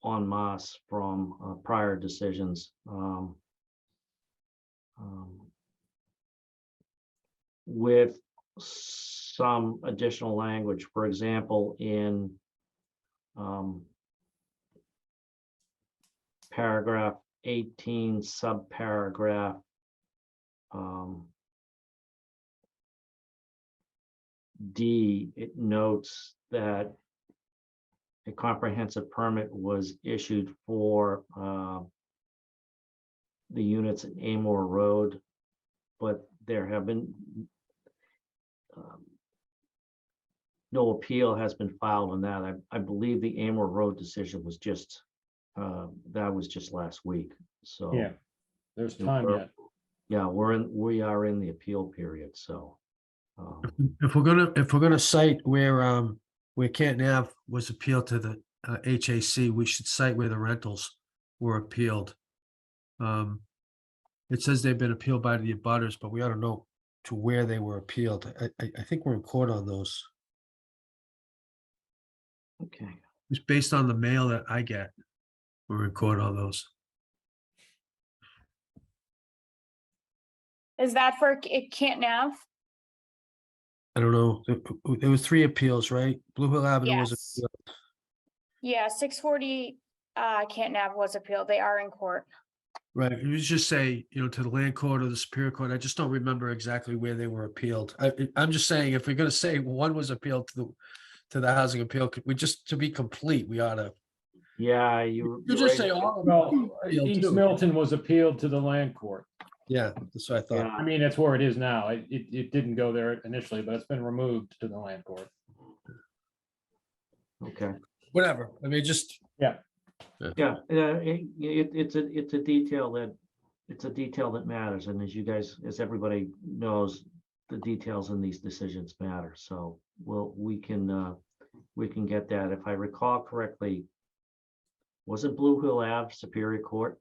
S1: en masse from prior decisions. With some additional language, for example, in paragraph 18, subparagraph D, it notes that a comprehensive permit was issued for the units at Amor Road, but there have been no appeal has been filed on that. I believe the Amor Road decision was just that was just last week. So
S5: Yeah, there's time yet.
S1: Yeah, we are in the appeal period. So
S4: If we're gonna cite where Canton Ave was appealed to the HAC, we should cite where the rentals were appealed. It says they've been appealed by the abutters, but we ought to know to where they were appealed. I think we're in court on those.
S1: okay.
S4: It's based on the mail that I get. We're in court on those.
S2: Is that for Canton Ave?
S4: I don't know. There was 3 appeals, right? Blue Hill Avenue was
S2: Yes.
S4: appealed.
S2: Yeah, 640 Canton Ave was appealed. They are in court.
S4: Right. It was just say, to the land court or the Superior Court. I just don't remember exactly where they were appealed. I'm just saying, if we're gonna say one was appealed to the housing appeal, we just, to be complete, we ought to.
S1: Yeah,
S4: You just say all of them.
S5: Well,
S4: appealed
S5: East
S4: too.
S5: Milton was appealed to the land court.
S4: Yeah, that's what I thought.
S5: I mean, that's where it is now. It didn't go there initially, but it's been removed to the land court.
S1: Okay.
S4: Whatever. I mean, just.
S5: Yeah.
S1: Yeah, it's a detail that matters, and as everybody knows, the details in these decisions matter. So we can get that. If I recall correctly, wasn't Blue Hill Ave Superior Court?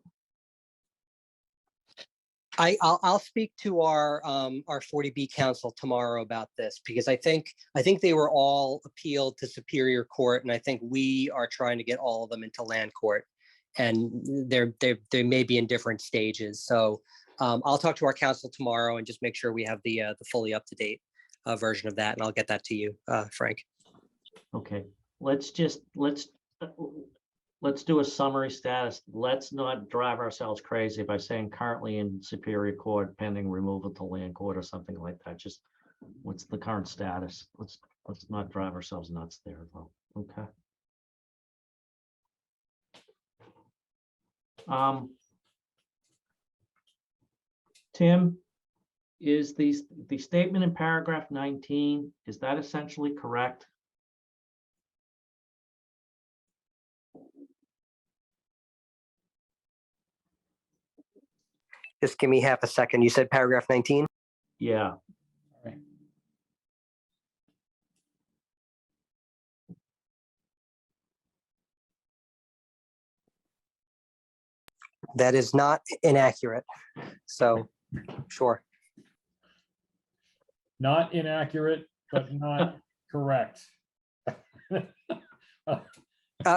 S3: I'll speak to our 40B council tomorrow about this, because I think they were all appealed to Superior Court, and I think we are trying to get all of them into land court, and they may be in different stages. So I'll talk to our council tomorrow and just make sure we have the fully up to date version of that, and I'll get that to you, Frank.
S1: Okay, let's do a summary status. Let's not drive ourselves crazy by saying currently in Superior Court pending removal to land court or something like that. Just what's the current status? Let's not drive ourselves nuts there though. Okay. Tim, is the statement in paragraph 19, is that essentially correct?
S3: Just give me half a second. You said paragraph 19?
S1: Yeah.
S5: Right.
S3: That is not inaccurate. So, sure.
S5: Not inaccurate, but not correct.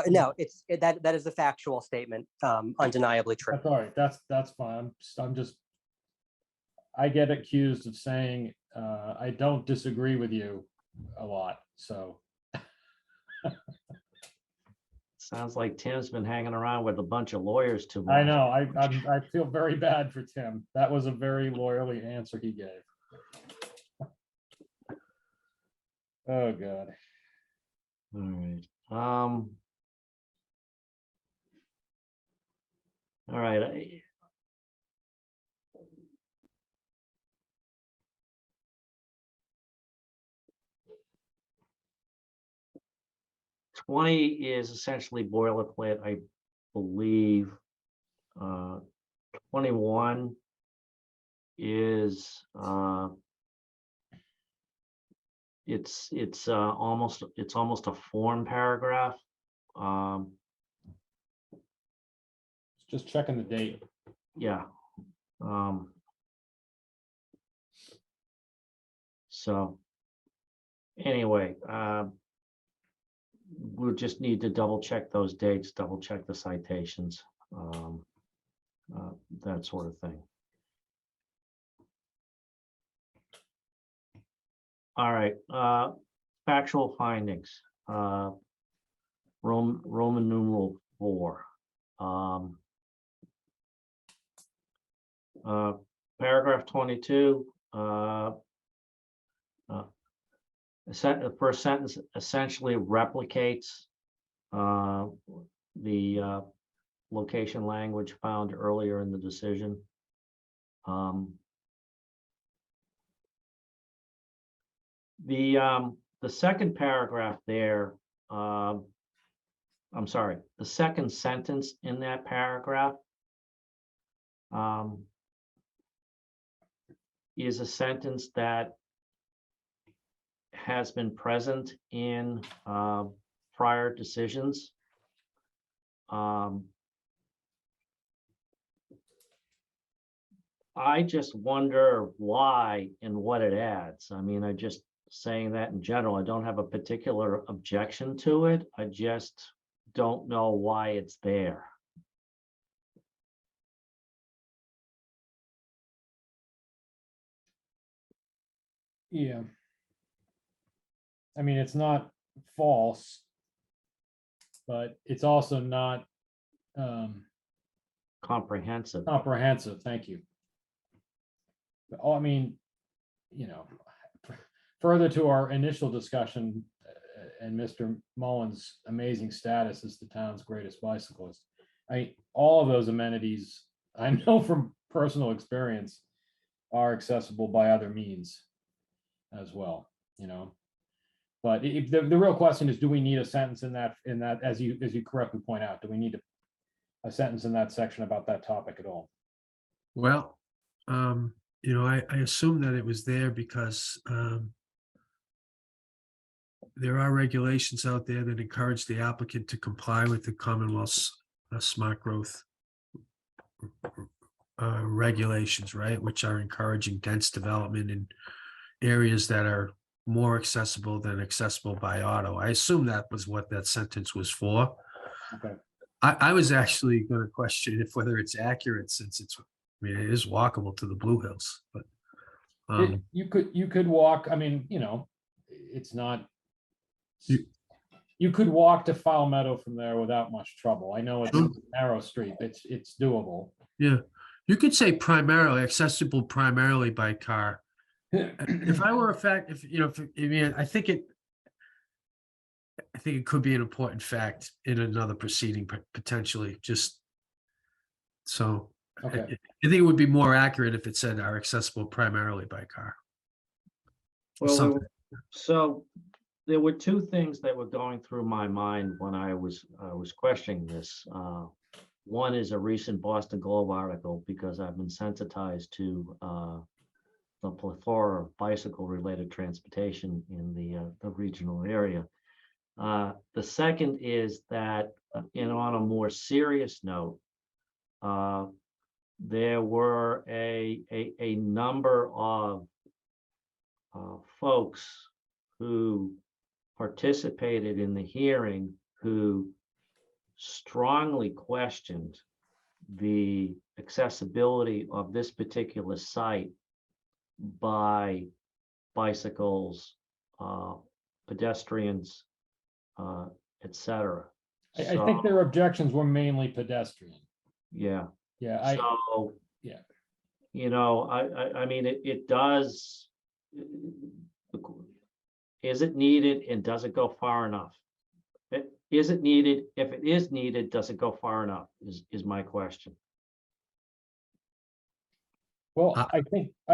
S3: No, that is a factual statement, undeniably true.
S5: That's all right. That's fine. I get accused of saying I don't disagree with you a lot. So
S1: Sounds like Tim's been hanging around with a bunch of lawyers too much.
S5: I know I feel very bad for Tim. That was a very lawyerly answer he gave. Oh God.
S1: All right. All right. 20 is essentially boilerplate, I believe. 21 is, it's almost a form paragraph.
S5: Just checking the date.
S1: Yeah. So anyway, we'll just need to double check those dates, double check the citations, that sort of thing. All right, factual findings, Roman numeral 4. Paragraph 22, the first sentence essentially replicates the location language found earlier in the decision. The second paragraph there, I'm sorry, the second sentence in that paragraph is a sentence that has been present in prior decisions. I just wonder why and what it adds. I mean, I just saying that in general, I don't have a particular objection to it. I just don't know why it's there.
S5: Yeah. I mean, it's not false, but it's also not
S1: Comprehensive.
S5: comprehensive. Thank you. Oh, I mean, you know, further to our initial discussion and Mr. Mullins' amazing status as the town's greatest bicyclist, all of those amenities, I know from personal experience, are accessible by other means as well, you know. But if the real question is, do we need a sentence in that, as you correctly point out, do we need a sentence in that section about that topic at all?
S4: Well, you know, I assume that it was there because there are regulations out there that encourage the applicant to comply with the Commonwealth's smart growth regulations, right? Which are encouraging dense development in areas that are more accessible than accessible by auto. I assume that was what that sentence was for.
S5: Okay.
S4: I was actually going to question if whether it's accurate, since it's, I mean, it is walkable to the Blue Hills, but
S5: You could walk, I mean, you know, it's not. You could walk to Fowl Meadow from there without much trouble. I know it's a narrow street. It's doable.
S4: yeah, you could say primarily accessible primarily by car. If I were if you know, I mean, I think it could be an important fact in another proceeding potentially. Just so,
S5: Okay.
S4: I think it would be more accurate if it said are accessible primarily by car.
S1: Well,
S4: Something.
S1: so there were two things that were going through my mind when I was questioning this. One is a recent Boston Globe article, because I've been sensitized to the plethora of bicycle-related transportation in the regional area. The second is that, on a more serious note, there were a number of folks who participated in the hearing who strongly questioned the accessibility of this particular site by bicycles, pedestrians, etc.
S5: I think their objections were mainly pedestrian.
S1: Yeah.
S5: Yeah.
S1: So,
S5: yeah.
S1: You know, I mean, it does. Is it needed, and does it go far enough? Is it needed? If it is needed, does it go far enough? Is my question.
S5: Well, I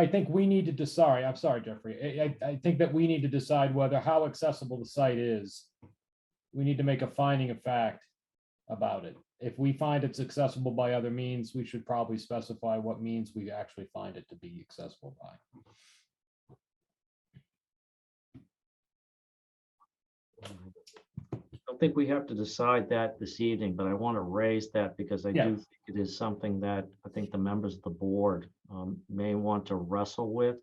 S5: think we need to decide. I'm sorry, Jeffrey. I think that we need to decide how accessible the site is we need to make a finding of fact about it. If we find it's accessible by other means, we should probably specify what means we actually find it to be accessible by.
S1: I don't think we have to decide that this evening, but I want to raise that because I
S5: Yeah.
S1: do think it is something that I think the members of the board may want to wrestle with.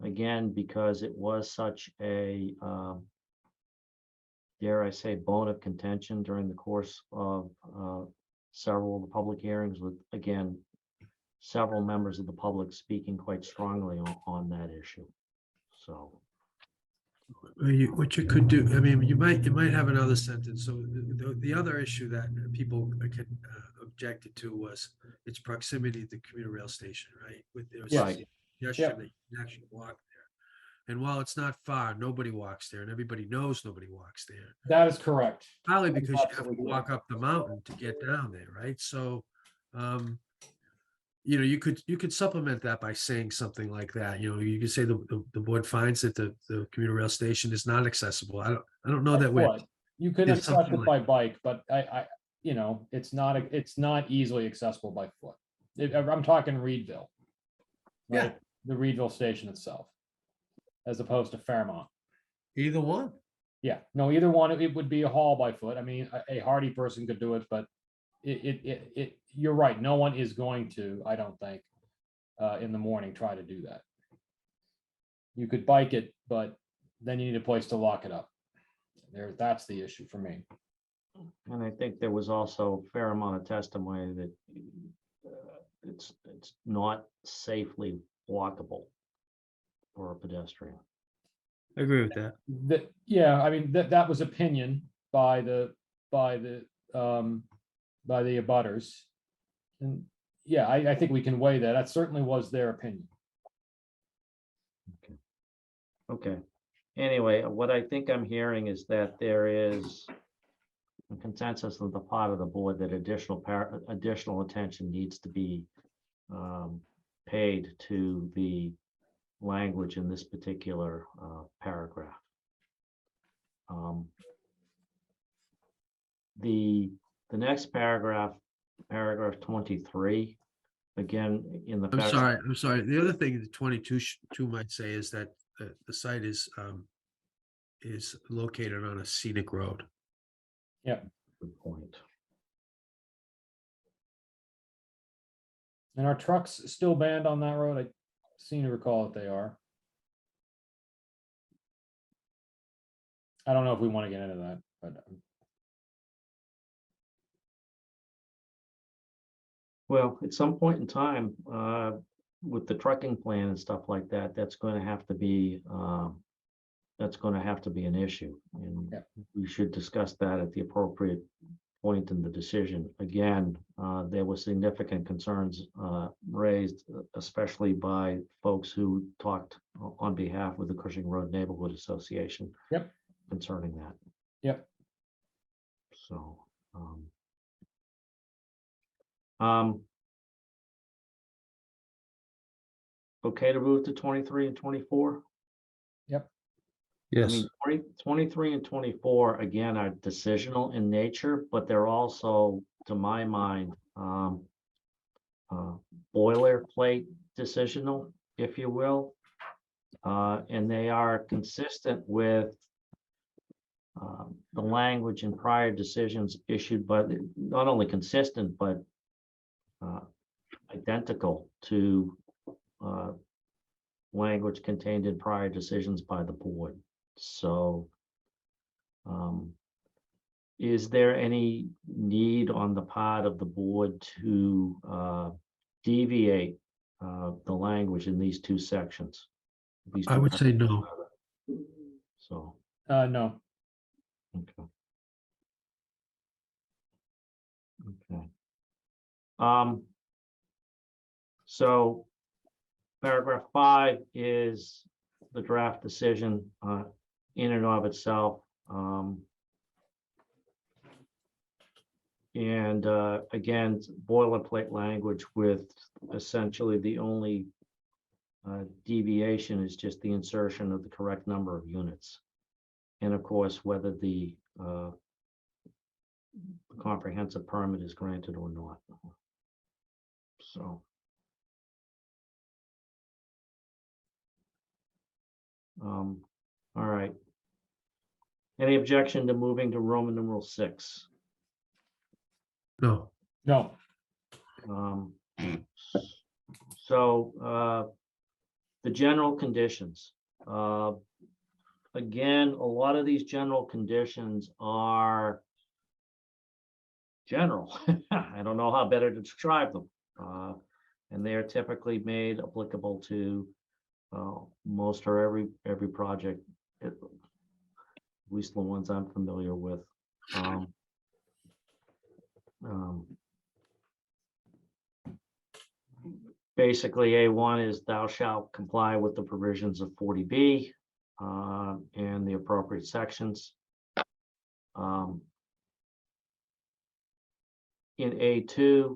S1: Again, because it was such a, dare I say, bone of contention during the course of several of the public hearings with, again, several members of the public speaking quite strongly on that issue. So.
S4: What you could do, I mean, you might have another sentence. So the other issue that people objected to was its proximity to the commuter rail station, right? With their
S5: Yes.
S4: suggestion that you can actually walk there. And while it's not far, nobody walks there, and everybody knows nobody walks there.
S5: That is correct.
S4: Probably
S5: That's
S4: because you have to
S5: absolutely
S4: walk up the mountain to get down there, right? So, you know, you could supplement that by saying something like that. You know, you could say the board finds that the commuter rail station is not accessible. I don't know that way.
S5: Foot. You can
S4: It's
S5: access
S4: something
S5: it by bike, but I, you know, it's not easily accessible by foot. I'm talking Reedville.
S4: Yeah.
S5: right? The Reedville station itself, as opposed to Fairmont.
S4: Either one.
S5: Yeah, no, either one, it would be a haul by foot. I mean, a hardy person could do it, but you're right. No one is going to, I don't think, in the morning, try to do that. You could bike it, but then you need a place to lock it up. That's the issue for me.
S1: And I think there was also a fair amount of testimony that it's not safely walkable for a pedestrian.
S4: I agree with that.
S5: Yeah, I mean, that was opinion by the abutters. And yeah, I think we can weigh that. That certainly was their opinion.
S1: Okay. Anyway, what I think I'm hearing is that there is a consensus on the part of the board that additional attention needs to be paid to the language in this particular paragraph. The next paragraph, paragraph 23, again, in the.
S4: I'm sorry. The other thing that 22 might say is that the site is located on a scenic road.
S5: Yep.
S1: Good point.
S5: And are trucks still banned on that road? I seem to recall that they are. I don't know if we want to get into that, but
S1: Well, at some point in time, with the trucking plan and stuff like that, that's going to have to be an issue, and
S5: Yeah.
S1: we should discuss that at the appropriate point in the decision. Again, there were significant concerns raised, especially by folks who talked on behalf of the Cushing Road Neighborhood Association.
S5: Yep.
S1: Concerning that.
S5: Yep.
S1: So, okay to move to 23 and 24? I
S4: Yes.
S1: mean, 23 and 24, again, are decisional in nature, but they're also, to my mind, boilerplate decisional, if you will. And they are consistent with the language in prior decisions issued, but not only consistent, but identical to language contained in prior decisions by the board. So, is there any need on the part of the board to deviate the language in these two sections?
S4: I would say no.
S1: So,
S5: no.
S1: okay. Okay. So paragraph 5 is the draft decision in and of itself. And again, boilerplate language with essentially the only deviation is just the insertion of the correct number of units. And of course, whether the the comprehensive permit is granted or not. So. All right. Any objection to moving to Roman numeral 6?
S4: No,
S5: No,
S1: So the general conditions. Again, a lot of these general conditions are general. I don't know how better to describe them. And they are typically made applicable to most or every project, at least the ones I'm familiar with. Basically, A1 is thou shalt comply with the provisions of 40B and the appropriate sections. In A2,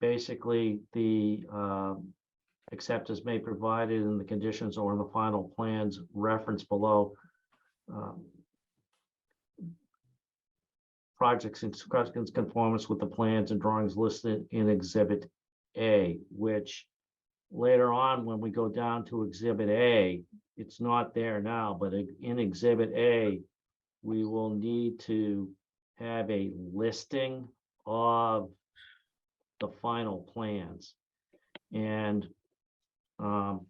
S1: basically the acceptance may be provided in the conditions or in the final plans referenced below. Projects in conformance with the plans and drawings listed in Exhibit A, which later on, when we go down to Exhibit A, it's not there now, but in Exhibit A, we will need to have a listing of the final plans. And Mr.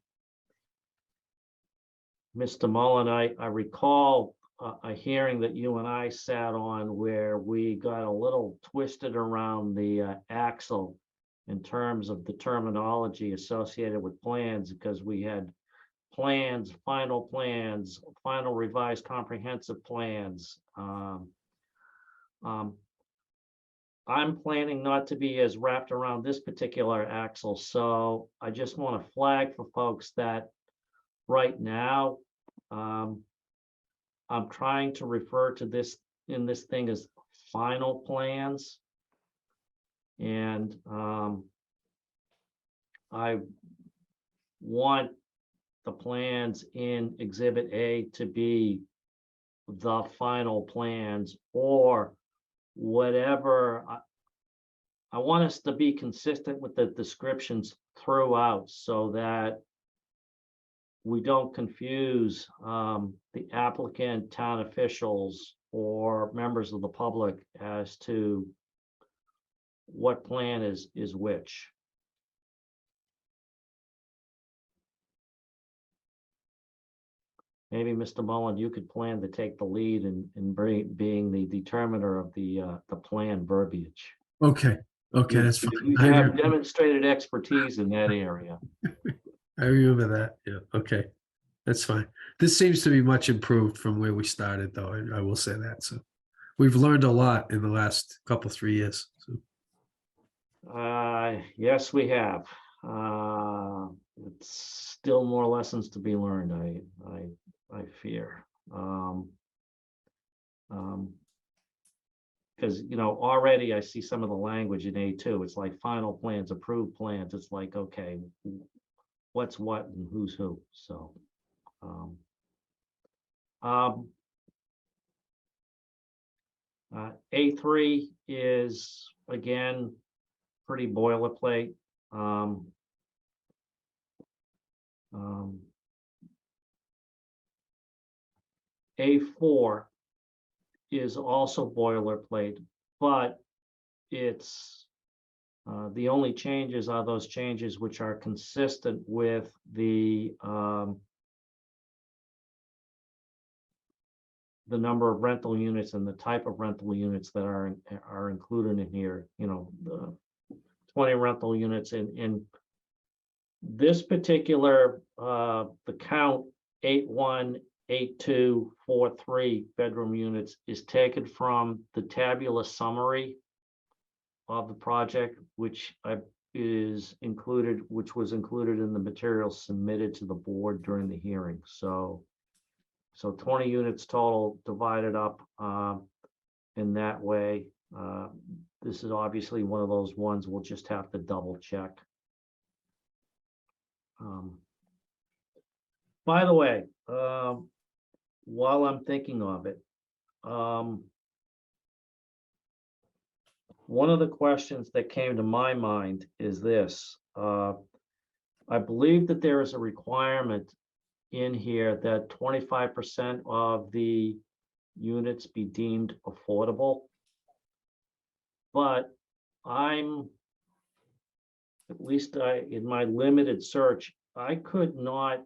S1: Mullen, I recall a hearing that you and I sat on where we got a little twisted around the axle in terms of the terminology associated with plans, because we had plans, final revised comprehensive plans. I'm planning not to be as wrapped around this particular axle, so I just want to flag for folks that right now, I'm trying to refer to this in this thing as final plans. And I want the plans in Exhibit A to be the final plans or whatever. I want us to be consistent with the descriptions throughout so that we don't confuse the applicant, town officials, or members of the public as to what plan is which. Maybe Mr. Mullen, you could plan to take the lead in being the determiner of the plan verbiage.
S4: okay, that's fine.
S1: You have demonstrated expertise in that area.
S4: I remember that. Yeah, okay. That's fine. This seems to be much improved from where we started, though. I will say that. So we've learned a lot in the last couple, 3 years. So.
S1: Yes, we have. It's still more lessons to be learned, I fear. Because, already I see some of the language in A2. It's like final plans, approved plans. It's like, okay, what's what and who's who. So, A3 is, again, pretty boilerplate. A4 is also boilerplate, but it's the only changes are those changes which are consistent with the number of rental units and the type of rental units that are included in here. The 20 rental units in this particular the count 818243 bedroom units is taken from the tabular summary of the project, which was included in the materials submitted to the board during the hearing. So 20 units total divided up in that way. This is obviously one of those ones we'll just have to double check. By the way, while I'm thinking of it, one of the questions that came to my mind is this. I believe that there is a requirement in here that 25% of the units be deemed affordable. But I'm, at least in my limited search, I could not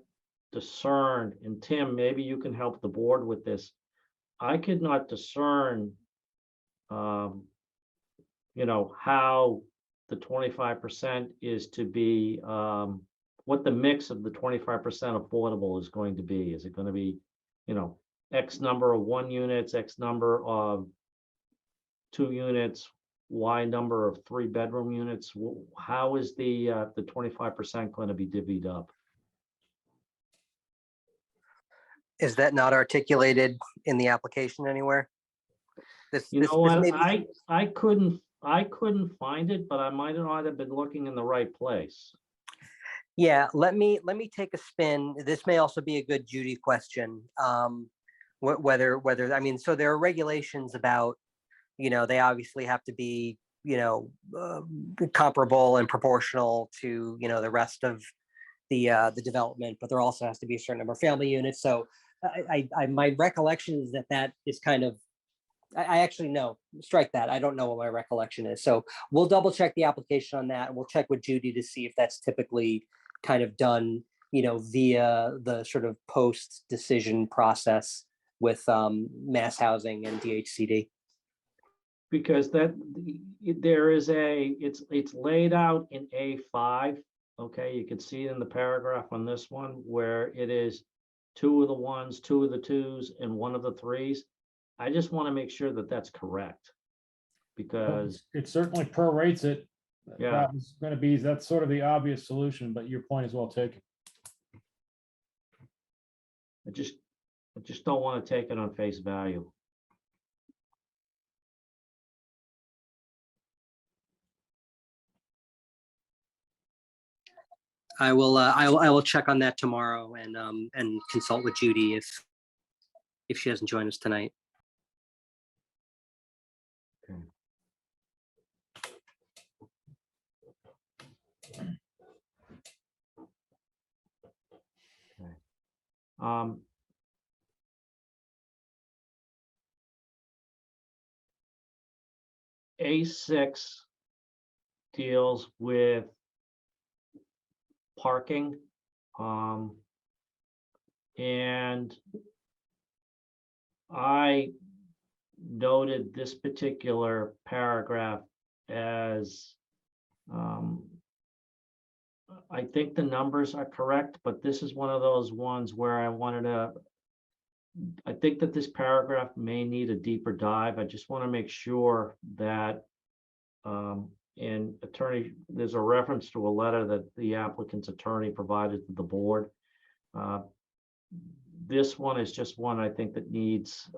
S1: discern, and Tim, maybe you can help the board with this. I could not discern, how the 25% is to be, what the mix of the 25% affordable is going to be. Is it going to be, X number of 1 units, X number of 2 units, Y number of 3-bedroom units? How is the 25% going to be divvied up?
S6: Is that not articulated in the application anywhere?
S1: You know what, I couldn't find it, but I might not have been looking in the right place.
S6: Yeah, let me take a spin. This may also be a good Judy question. Whether I mean, so there are regulations about, they obviously have to be, comparable and proportional to, the rest of the development, but there also has to be a certain number of family units. So my recollection is that is kind of, I actually know, strike that. I don't know what my recollection is. So we'll double check the application on that. And we'll check with Judy to see if that's typically kind of done, via the sort of post decision process with mass housing and DHCD.
S1: Because there is it's laid out in A5. Okay, you can see it in the paragraph on this one where it is 2 of the 1s, 2 of the 2s, and 1 of the 3s. I just want to make sure that that's correct, because
S5: It certainly prorates it.
S1: Yeah.
S5: That was going to be, that's sort of the obvious solution, but your point is well taken.
S1: I just don't want to take it on face value.
S6: I will check on that tomorrow and consult with Judy if she doesn't join us tonight.
S1: A6 deals with parking, and I noted this particular paragraph as, I think the numbers are correct, but this is one of those ones where I think that this paragraph may need a deeper dive. I just want to make sure that, and attorney, there's a reference to a letter that the applicant's attorney provided to the board. This one is just one I think that needs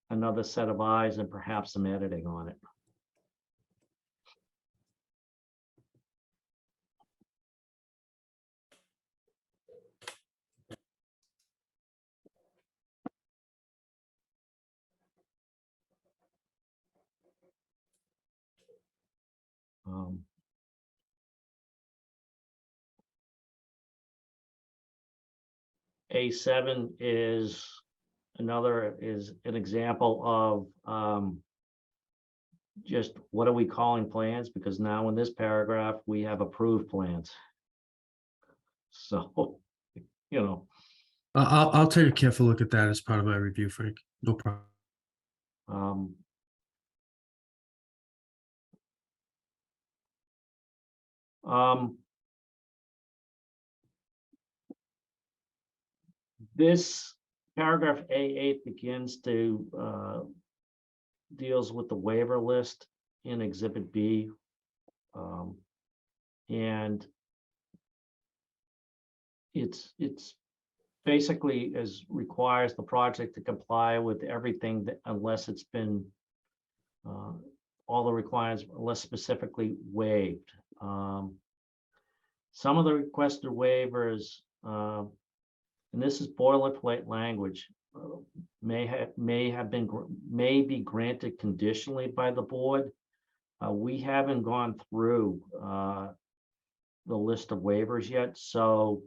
S1: another set of eyes and perhaps some editing on it. A7 is an example of just what are we calling plans? Because now in this paragraph, we have approved plans. So,
S4: I'll take a careful look at that as part of my review, Frank. No problem.
S1: This paragraph A8 begins to deals with the waiver list in Exhibit B, and it's basically requires the project to comply with everything that, unless it's been all the requirements unless specifically waived. Some of the requested waivers, and this is boilerplate language, may be granted conditionally by the board. We haven't gone through the list of waivers yet, so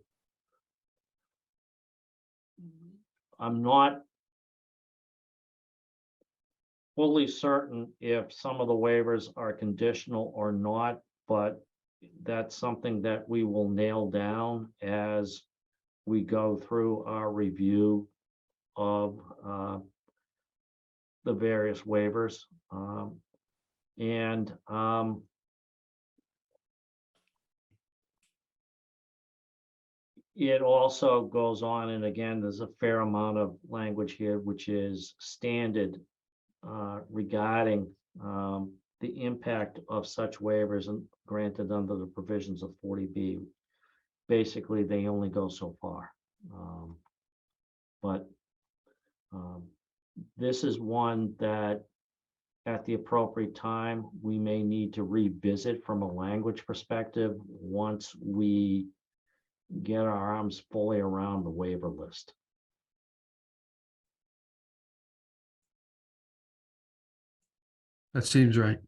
S1: I'm not fully certain if some of the waivers are conditional or not, but that's something that we will nail down as we go through our review of the various waivers. And it also goes on, and again, there's a fair amount of language here, which is standard regarding the impact of such waivers and granted under the provisions of 40B. Basically, they only go so far. But this is one that at the appropriate time, we may need to revisit from a language perspective once we get our arms fully around the waiver list.
S4: That seems right.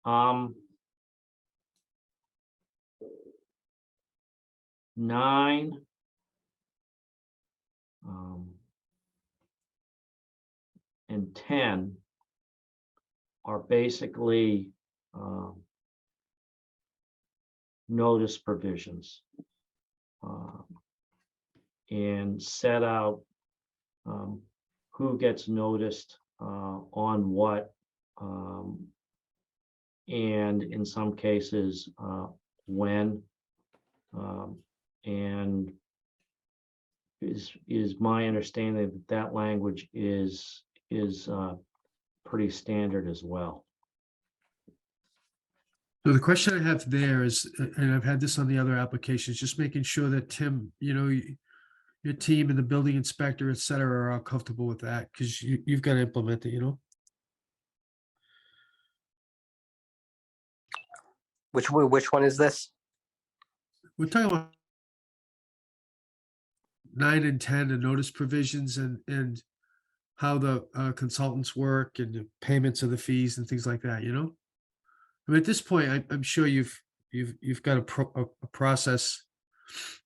S1: Um, 9. And 10 are basically notice provisions and set out who gets noticed on what, and in some cases when, and is my understanding that that language is pretty standard as well.
S4: So the question I have there is, and I've had this on the other applications, just making sure that Tim, your team and the building inspector, et cetera, are all comfortable with that, because you've got to implement it.
S6: Which one is this?
S4: We're talking about 9 and 10, the notice provisions and how the consultants work and the payments of the fees and things like that, I mean, at this point, I'm sure you've got a process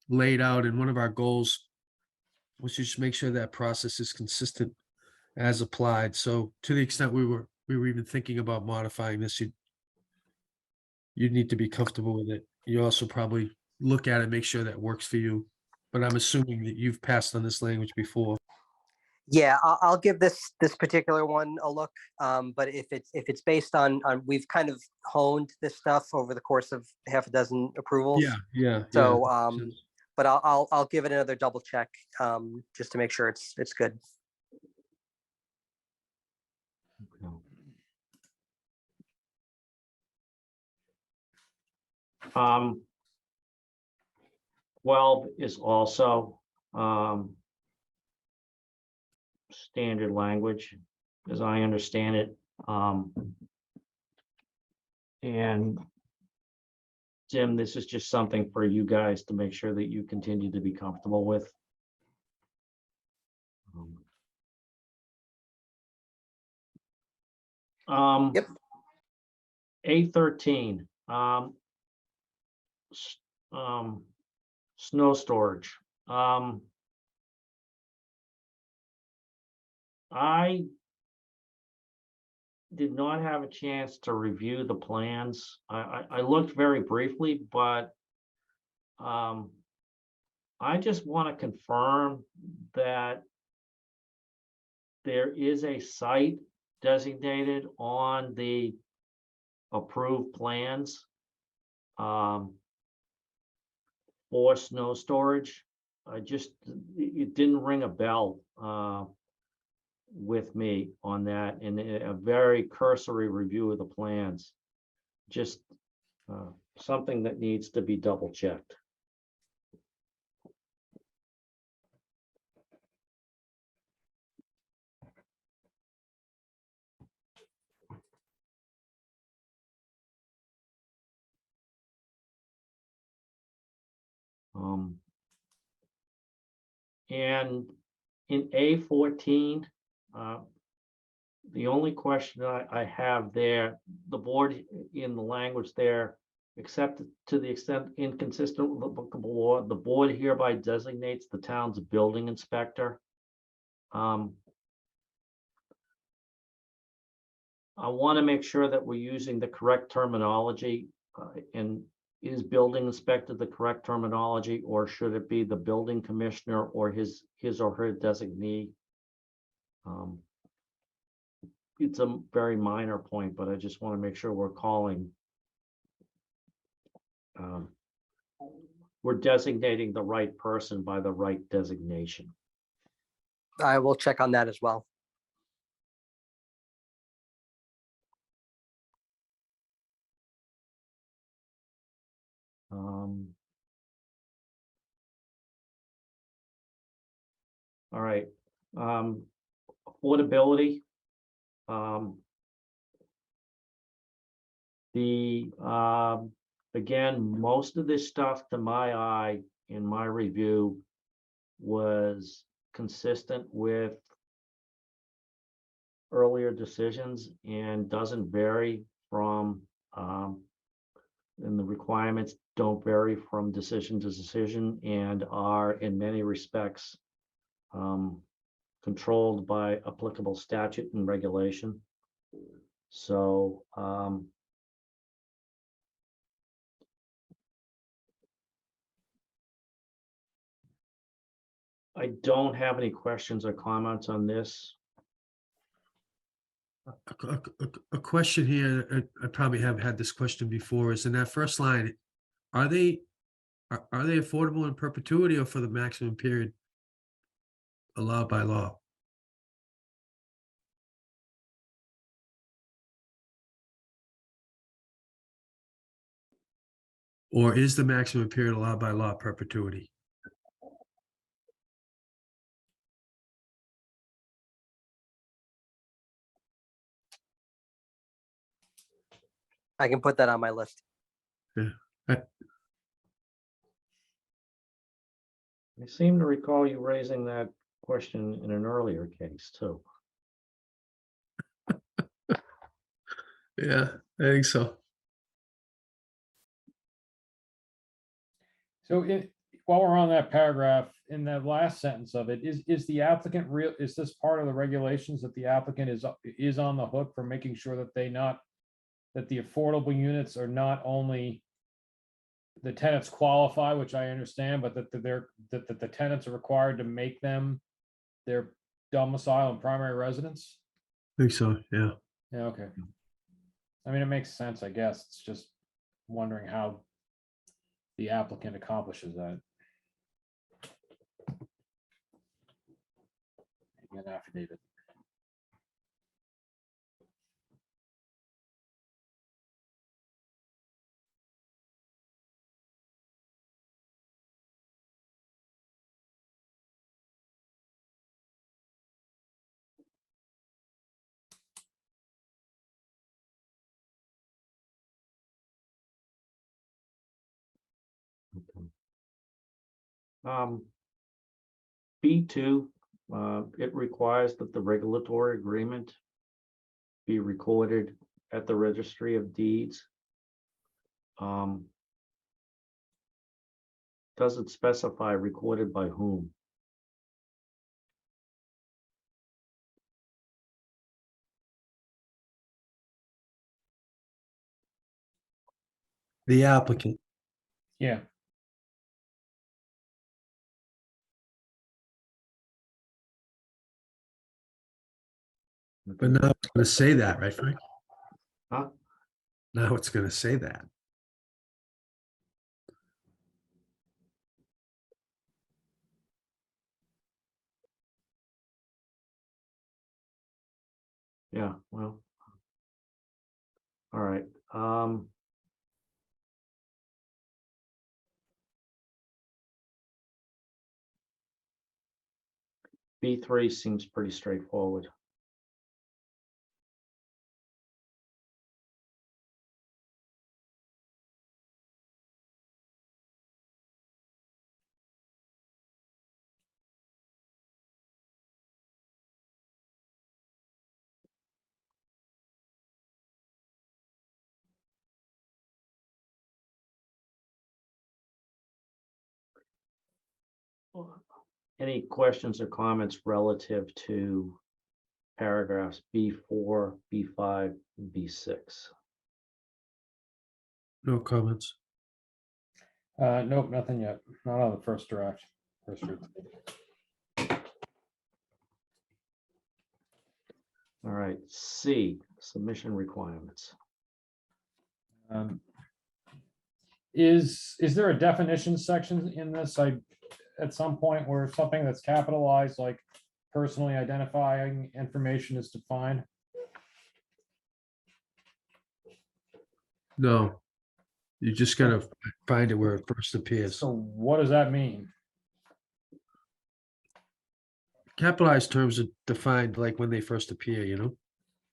S4: laid out, and one of our goals was to just make sure that process is consistent as applied. So to the extent we were even thinking about modifying this, you'd need to be comfortable with it. You also probably look at it, make sure that works for you. But I'm assuming that you've passed on this language before.
S6: Yeah, I'll give this particular one a look. But if it's based on we've kind of honed this stuff over the course of half a dozen approvals.
S4: Yeah.
S6: So,
S4: makes sense.
S6: but I'll give it another double check just to make sure it's good.
S1: Okay. 12 is also standard language, as I understand it. And Jim, this is just something for you guys to make sure that you continue to be comfortable with.
S6: Yep.
S1: A13, snow storage. I did not have a chance to review the plans. I looked very briefly, but I just want to confirm that there is a site designated on the approved plans for snow storage. It didn't ring a bell with me on that, in a very cursory review of the plans. Just something that needs to be double checked. And in A14, the only question I have there, the board in the language there, except to the extent inconsistent with applicable law, the board hereby designates the town's building inspector. I want to make sure that we're using the correct terminology, and is building inspector the correct terminology, or should it be the building commissioner or his or her designee? It's a very minor point, but I just want to make sure we're calling. We're designating the right person by the right designation.
S6: I will check on that as well.
S1: All right, affordability. Again, most of this stuff to my eye in my review was consistent with earlier decisions and doesn't vary from, and the requirements don't vary from decision to decision and are in many respects controlled by applicable statute and regulation. So I don't have any questions or comments on this.
S4: A question here, I probably have had this question before, is in that first line, are they affordable in perpetuity or for the maximum period allowed by law? Or is the maximum period allowed by law perpetuity?
S6: I can put that on my list.
S1: I seem to recall you raising that question in an earlier case too.
S4: Yeah, I think so.
S5: So while we're on that paragraph, in that last sentence of it, is the applicant real, is this part of the regulations that the applicant is on the hook for making sure that that the affordable units are not only the tenants qualify, which I understand, but that the tenants are required to make them their domicile and primary residence?
S4: I think so, yeah.
S5: Yeah, okay. I mean, it makes sense, I guess. It's just wondering how the applicant accomplishes that. Maybe an affidavit.
S1: B2, it requires that the regulatory agreement be recorded at the registry of deeds. Does it specify recorded by whom?
S4: The applicant.
S5: Yeah,
S4: But now it's going to say that, right, Frank?
S1: Huh?
S4: Now it's going to say that.
S1: Yeah, well. All right. B3 seems pretty straightforward. any questions or comments relative to paragraphs B4, B5, and B6?
S4: No comments.
S5: Nope, nothing yet. Not on the first draft. First read.
S1: All right, C, submission requirements.
S5: Is there a definition section in this? At some point where something that's capitalized, like personally identifying information is defined?
S4: No. You just gotta find it where it first appears.
S5: So what does that mean?
S4: Capitalized terms are defined like when they first appear, you know?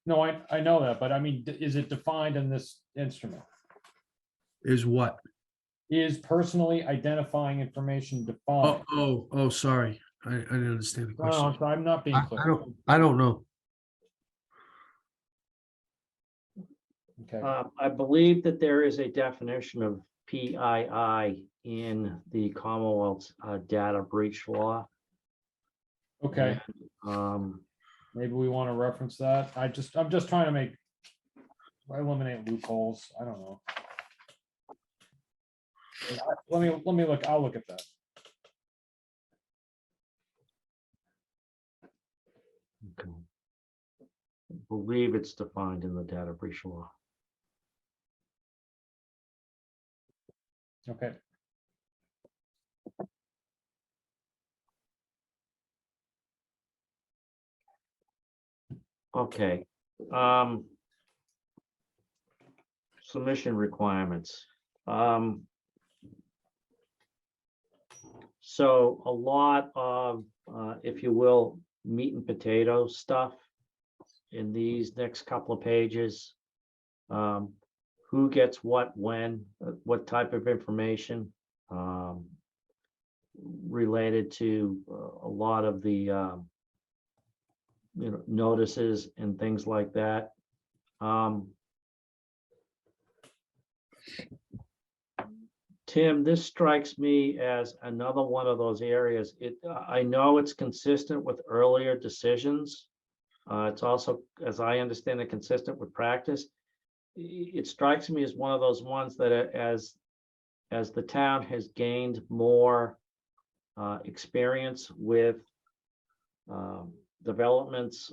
S5: No, I know that, but I mean, is it defined in this instrument?
S4: Is what?
S5: Is personally identifying information
S4: Oh,
S5: defined?
S4: sorry. I didn't understand the
S5: No, no,
S4: question.
S5: I'm not being
S4: I
S5: clear.
S4: don't know.
S5: Okay,
S1: I believe that there is a definition of PII in the Commonwealth's data breach law.
S5: okay,
S1: Um,
S5: maybe we want to reference that. I'm just trying to eliminate loopholes. I don't know. Let me look, I'll look at that.
S1: okay. I believe it's defined in the data breach law.
S5: Okay,
S1: Okay. Submission requirements. So a lot of, if you will, meat and potato stuff in these next couple of pages. Who gets what, when, what type of information, related to a lot of the, notices and things like that. Tim, this strikes me as another one of those areas. I know it's consistent with earlier decisions. It's also, as I understand it, consistent with practice. It strikes me as one of those ones that as the town has gained more experience with developments,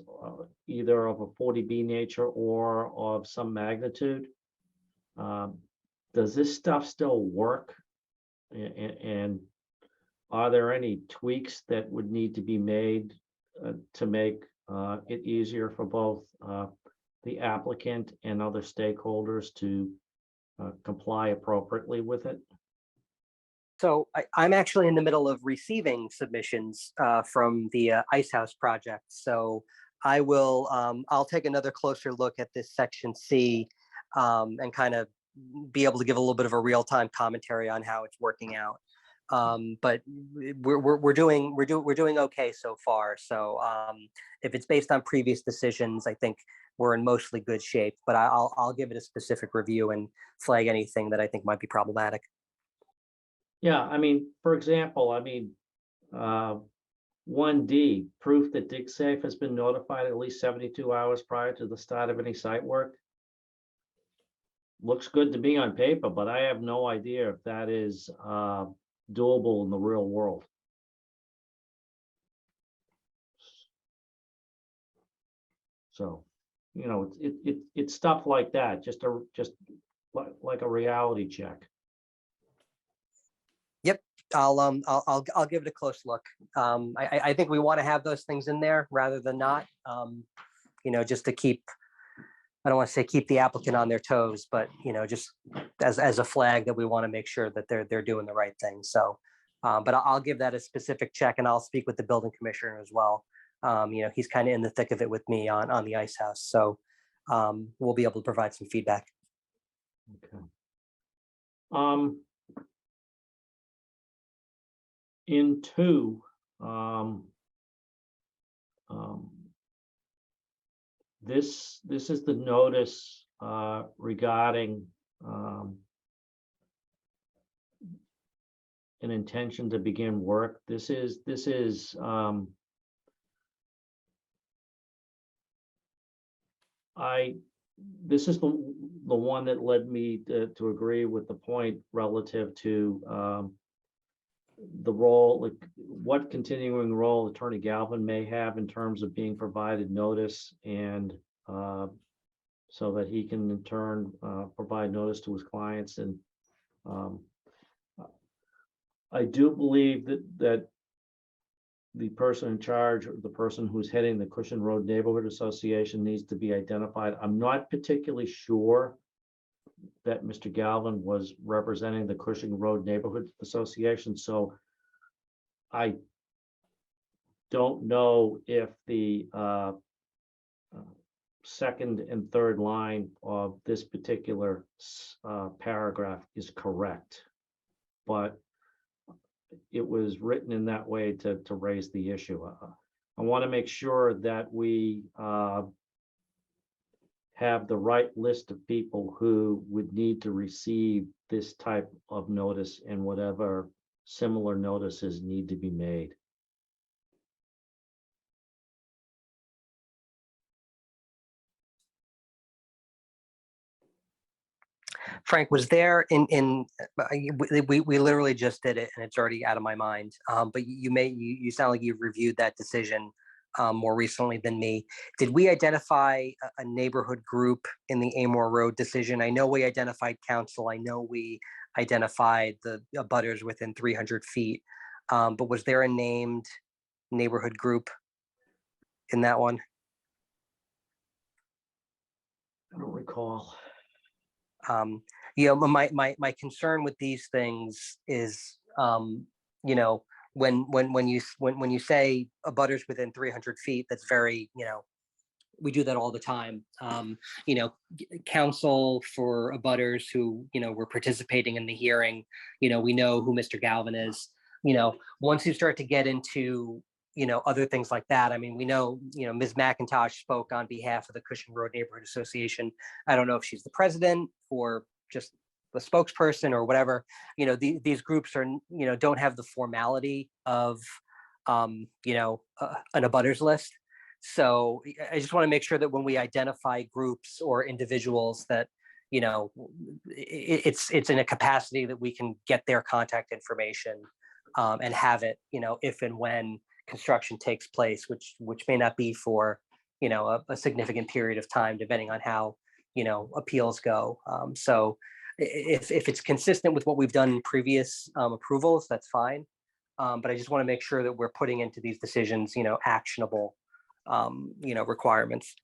S1: either of a 40B nature or of some magnitude. Does this stuff still work? And are there any tweaks that would need to be made to make it easier for both the applicant and other stakeholders to comply appropriately with it?
S6: So I'm actually in the middle of receiving submissions from the Ice House project. So I'll take another closer look at this section C and kind of be able to give a little bit of a real-time commentary on how it's working out. But we're doing okay so far. So if it's based on previous decisions, I think we're in mostly good shape. But I'll give it a specific review and flag anything that I think might be problematic.
S1: Yeah, I mean, for example, 1D, proof that DigSafe has been notified at least 72 hours prior to the start of any site work. Looks good to me on paper, but I have no idea if that is doable in the real world. So, it's stuff like that, just like a reality check.
S6: I'll give it a close look. I think we want to have those things in there rather than not. Just to keep, I don't want to say keep the applicant on their toes, but just as a flag that we want to make sure that they're doing the right thing. So, but I'll give that a specific check, and I'll speak with the building commissioner as well. He's kind of in the thick of it with me on the Ice House, so we'll be able to provide some feedback.
S1: Okay. In 2, this is the notice regarding an intention to begin work. This is this is the one that led me to agree with the point relative to the role, like what continuing role Attorney Galvin may have in terms of being provided notice and so that he can in turn provide notice to his clients. And I do believe that the person in charge, or the person who's heading the Cushing Road Neighborhood Association, needs to be identified. I'm not particularly sure that Mr. Galvin was representing the Cushing Road Neighborhood Association, so I don't know if the second and third line of this particular paragraph is correct, but it was written in that way to raise the issue. I want to make sure that we have the right list of people who would need to receive this type of notice and whatever similar notices need to be made.
S6: Frank, was there we literally just did it and it's already out of my mind. But you sound like you've reviewed that decision more recently than me. Did we identify a neighborhood group in the Amor Road decision? I know we identified council. I know we identified the abutters within 300 feet. But was there a named neighborhood group in that one?
S1: I don't recall.
S6: My concern with these things is, when you say abutters within 300 feet, that's very, we do that all the time. Counsel for abutters who, were participating in the hearing, we know who Mr. Galvin is. Once you start to get into, other things like that, I mean, we know, Ms. McIntosh spoke on behalf of the Cushing Road Neighborhood Association. I don't know if she's the president or just the spokesperson or whatever. These groups are, don't have the formality of, an abutters list. So I just want to make sure that when we identify groups or individuals that, it's in a capacity that we can get their contact information and have it, if and when construction takes place, which may not be for, a significant period of time, depending on how, appeals go. So if it's consistent with what we've done in previous approvals, that's fine. But I just want to make sure that we're putting into these decisions, actionable, requirements.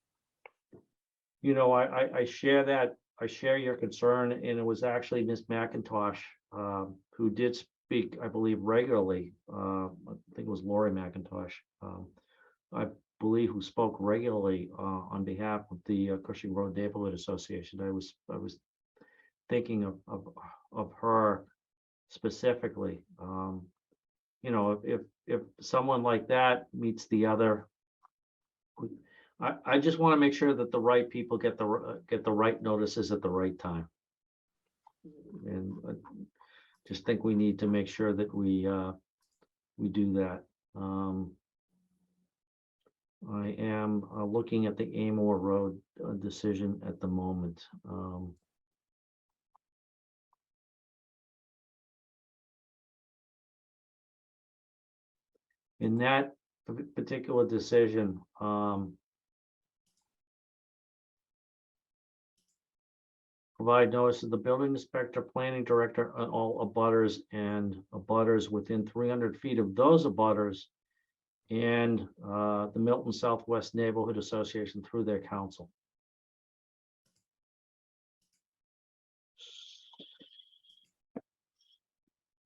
S1: I share that. I share your concern, and it was actually Ms. McIntosh who did speak, I believe, regularly. I think it was Lori McIntosh, I believe, who spoke regularly on behalf of the Cushing Road Neighborhood Association. I was thinking of her specifically. If someone like that meets the other, I just want to make sure that the right people get the right notices at the right time. And I just think we need to make sure that we do that. I am looking at the Amor Road decision at the moment. In that particular decision, provide notice to the building inspector, planning director, and all abutters and abutters within 300 feet of those abutters and the Milton Southwest Neighborhood Association through their council.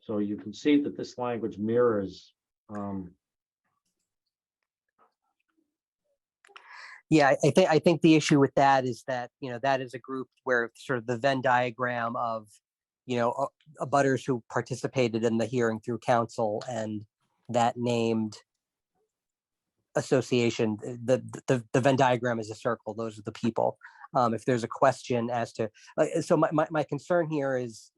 S1: So you can see that this language mirrors.
S6: Yeah, I think the issue with that is that, that is a group where sort of the Venn diagram of, abutters who participated in the hearing through council and that named association, the Venn diagram is a circle. Those are the people. If there's a question as to, so my concern here is,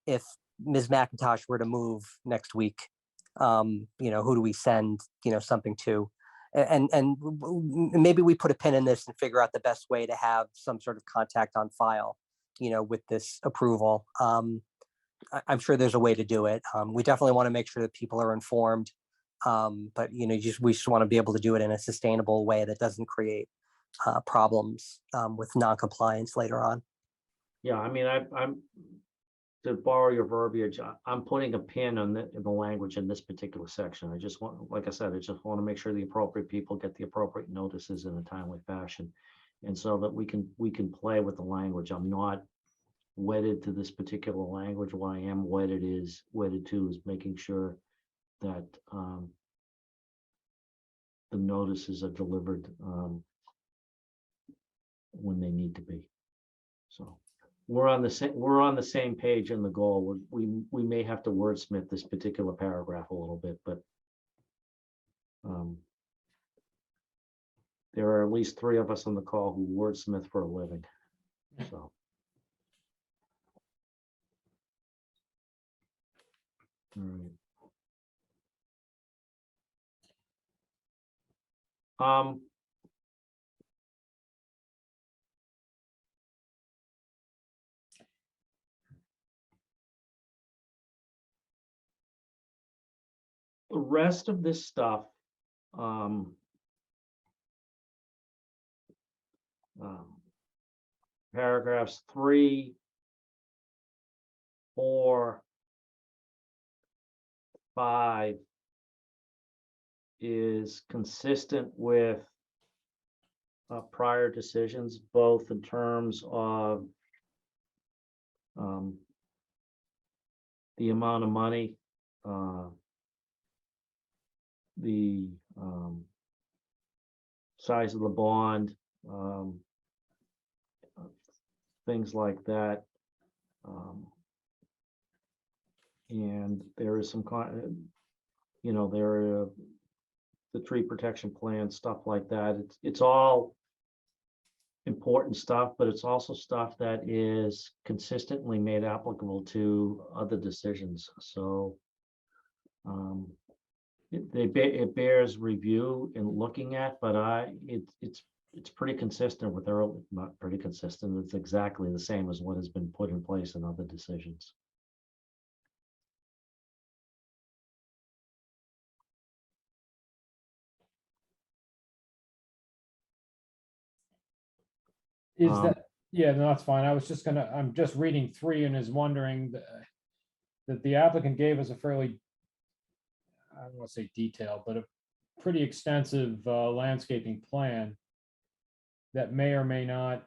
S6: if Ms. McIntosh were to move next week, who do we send, something to? And maybe we put a pin in this and figure out the best way to have some sort of contact on file, with this approval. I'm sure there's a way to do it. We definitely want to make sure that people are informed. But we just want to be able to do it in a sustainable way that doesn't create problems with non-compliance later on.
S1: Yeah, I mean, I'm, to borrow your verbiage, I'm putting a pin on in the language in this particular section. I just want, like I said, I just want to make sure the appropriate people get the appropriate notices in a timely fashion. And so that we can play with the language. I'm not wedded to this particular language. What I am wedded to is making sure that the notices are delivered when they need to be. So we're on the same page in the goal. We may have to wordsmith this particular paragraph a little bit, but there are at least 3 of us on the call who wordsmith for a living. So. All right. The rest of this stuff, paragraphs 3, 4, 5 is consistent with prior decisions, both in terms of the amount of money, the size of the bond, things like that. And there is some, there are the tree protection plan, stuff like that. It's all important stuff, but it's also stuff that is consistently made applicable to other decisions. So it bears review and looking at, but it's pretty consistent with not pretty consistent. It's exactly the same as what has been put in place in other decisions.
S5: Is that, yeah, no, that's fine. I'm just reading 3 and is wondering that the applicant gave us a fairly, I don't want to say detailed, but a pretty extensive landscaping plan that may or may not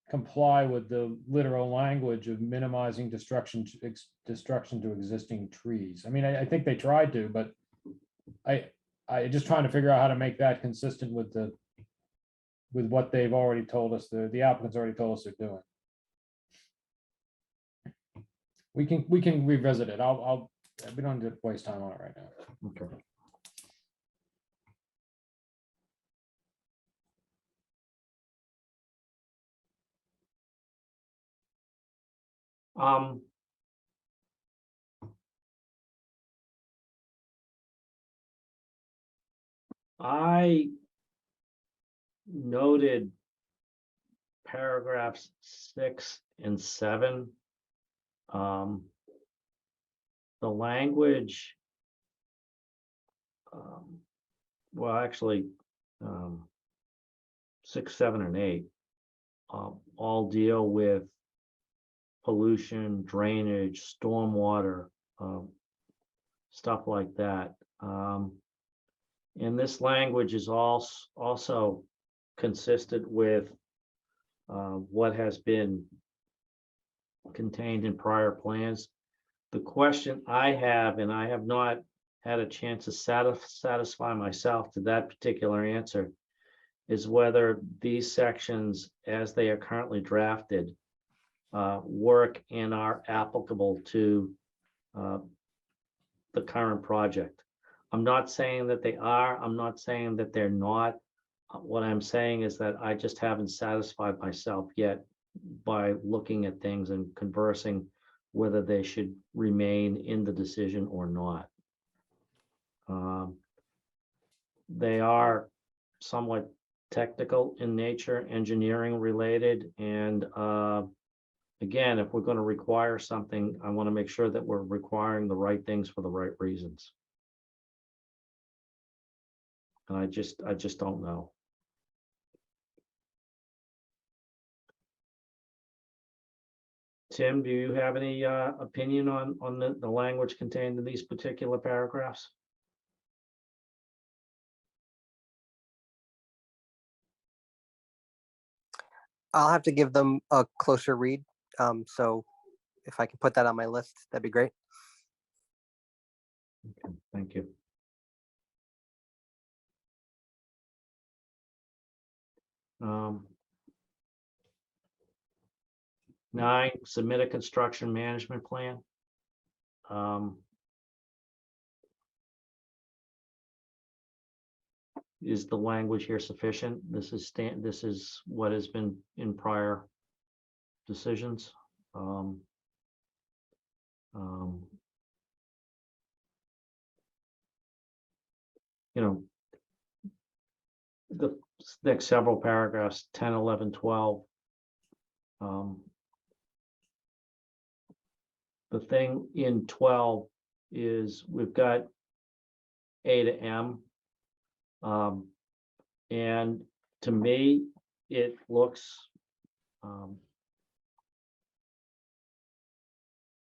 S5: comply with the literal language of minimizing destruction to existing trees. I mean, I think they tried to, but I just trying to figure out how to make that consistent with what they've already told us, the applicants already told us they're doing. We can revisit it. We don't need to waste time on it right now.
S1: Okay. I noted paragraphs 6 and 7. The language, well, actually, 6, 7, and 8 all deal with pollution, drainage, stormwater, stuff like that. And this language is also consistent with what has been contained in prior plans. The question I have, and I have not had a chance to satisfy myself to that particular answer, is whether these sections, as they are currently drafted, work and are applicable to the current project. I'm not saying that they are. I'm not saying that they're not. What I'm saying is that I just haven't satisfied myself yet by looking at things and conversing whether they should remain in the decision or not. They are somewhat technical in nature, engineering related, and again, if we're going to require something, I want to make sure that we're requiring the right things for the right reasons. And I just don't know. Tim, do you have any opinion on the language contained in these particular paragraphs?
S6: I'll have to give them a closer read. So if I can put that on my list, that'd be great.
S1: Okay, thank you. Um, 9, submit a construction management plan. Is the language here sufficient? This is what has been in prior decisions. You know, the next several paragraphs, 10, 11, 12. The thing in 12 is we've got A to M. And to me, it looks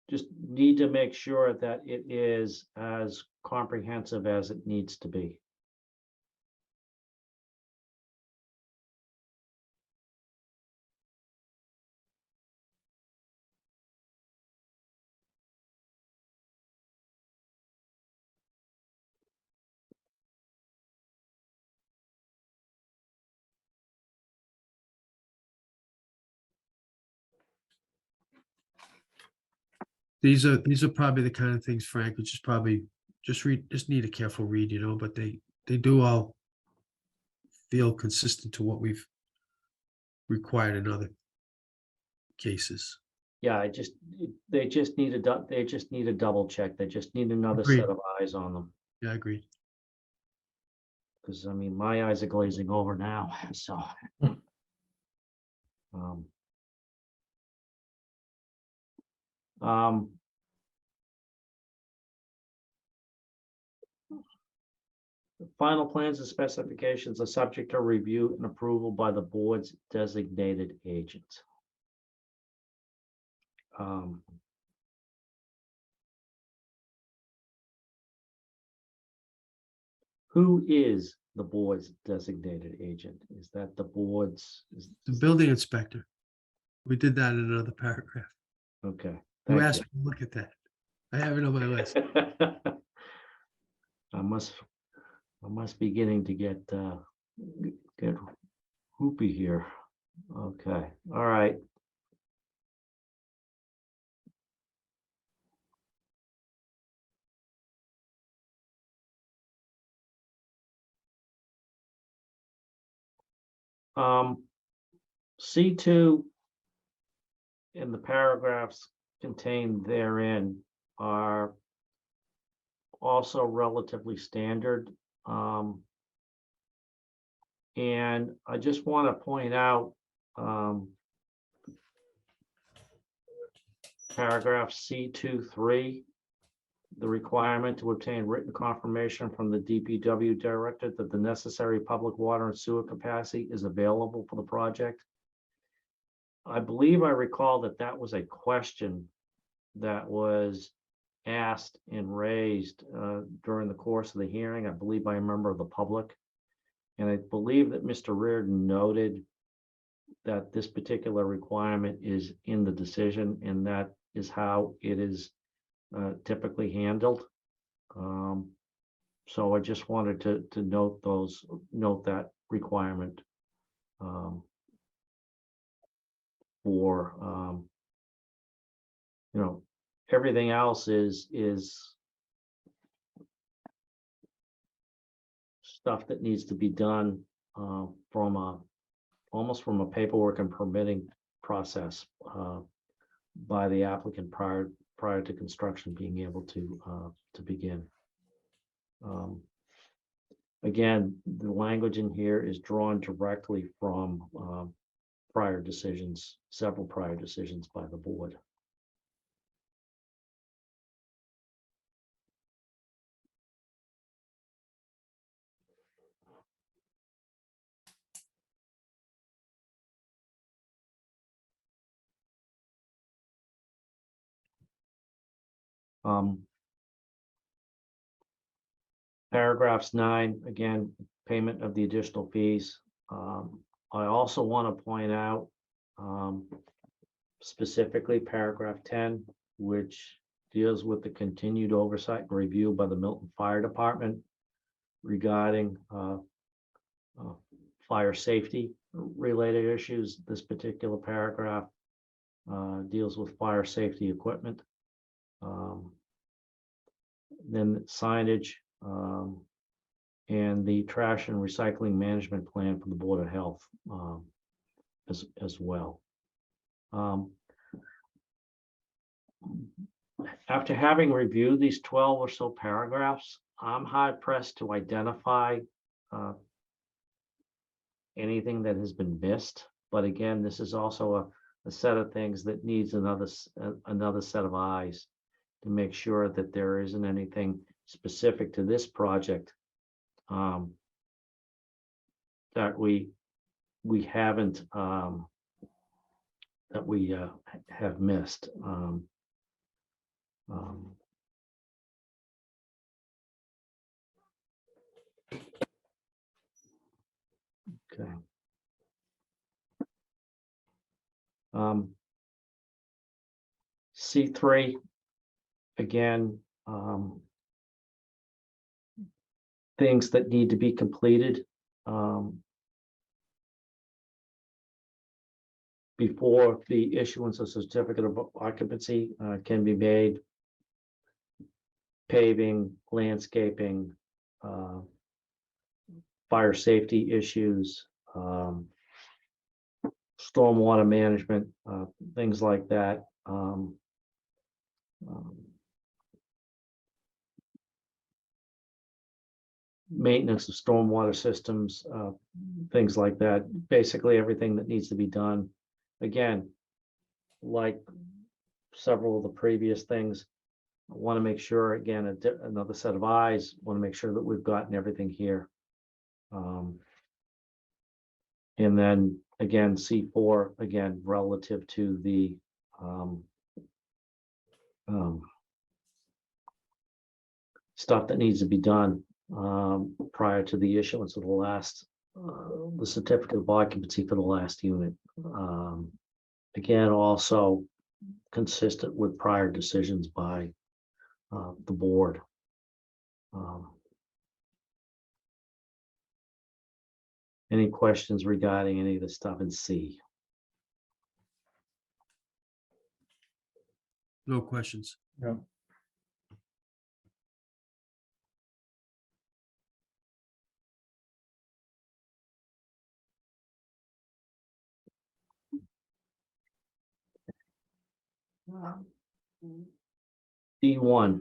S1: just need to make sure that it is as comprehensive as it needs to be.
S4: These are probably the kind of things, Frank, which is probably just need a careful read, you know, but they do all feel consistent to what we've required in other cases.
S1: Yeah, they just need a double check. They just need another
S4: Agreed.
S1: set of eyes on them.
S4: Yeah, I agree.
S1: Because I mean, my eyes are glazing over now, so. The final plans and specifications are subject to review and approval by the board's designated agent. Who is the board's designated agent? Is that the board's?
S4: The building inspector. We did that in another paragraph.
S1: Okay.
S4: You
S1: thank
S4: asked me to look at that. I have it on my list.
S1: I must be getting to get hoopy here. Okay, all right. C2 and the paragraphs contained therein are also relatively standard. And I just want to point out paragraph C2(3), the requirement to obtain written confirmation from the DPW director that the necessary public water and sewer capacity is available for the project. I believe I recall that that was a question that was asked and raised during the course of the hearing, I believe by a member of the public. And I believe that Mr. Reardon noted that this particular requirement is in the decision, and that is how it is typically handled. So I just wanted to note that requirement for everything else is stuff that needs to be done almost from a paperwork and permitting process by the applicant prior to construction being able to begin. Again, the language in here is drawn directly from prior decisions, several prior decisions by the board. Paragraphs 9, again, payment of the additional fees. I also want to point out specifically paragraph 10, which deals with the continued oversight and review by the Milton Fire Department regarding fire safety related issues. This particular paragraph deals with fire safety equipment. Then signage, and the trash and recycling management plan for the Board of Health as well. After having reviewed these 12 or so paragraphs, I'm hard pressed to identify anything that has been missed. But again, this is also a set of things that needs another set of eyes to make sure that there isn't anything specific to this project that we haven't that we have missed. Okay. C3, again, things that need to be completed before the issuance of certificate of occupancy can be made. Paving, landscaping, fire safety issues, stormwater management, things like that. Maintenance of stormwater systems, things like that. Basically everything that needs to be done. Again, like several of the previous things, I want to make sure, again, another set of eyes, want to make sure that we've gotten everything here. And then again, C4, again, relative to the stuff that needs to be done prior to the issuance of the last, the certificate of occupancy for the last unit. Again, also consistent with prior decisions by the board. Any questions regarding any of the stuff in C?
S4: No questions.
S5: Yeah.
S1: D1,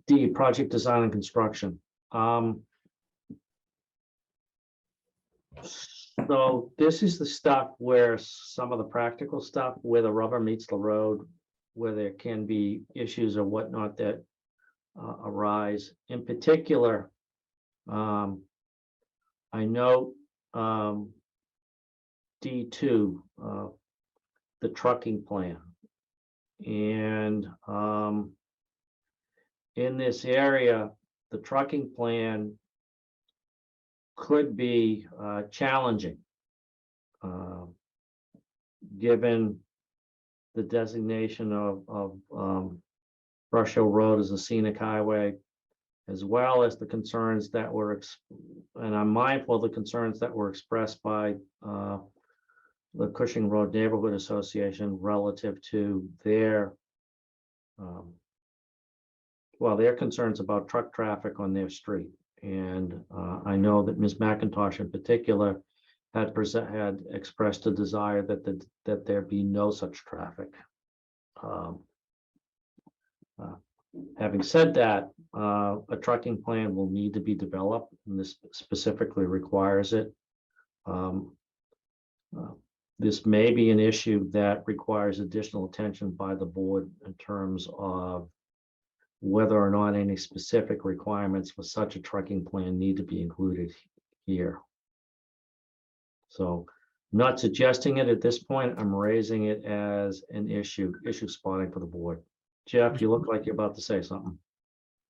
S1: D, project design and construction. So this is the stuff where some of the practical stuff, where the rubber meets the road, where there can be issues or whatnot that arise. In particular, I note D2, the trucking plan. And in this area, the trucking plan could be challenging, given the designation of Brush Hill Road as a scenic highway, as well as the concerns that were, and I'm mindful of the concerns that were expressed by the Cushing Road Neighborhood Association relative to their, well, their concerns about truck traffic on their street. And I know that Ms. McIntosh in particular had expressed a desire that there be no such traffic. Um, Having said that, a trucking plan will need to be developed, and this specifically requires it. Um, This may be an issue that requires additional attention by the board in terms of whether or not any specific requirements for such a trucking plan need to be included here. So, not suggesting it at this point, I'm raising it as an issue spotting for the board. Jeff, you look like you're about to say something.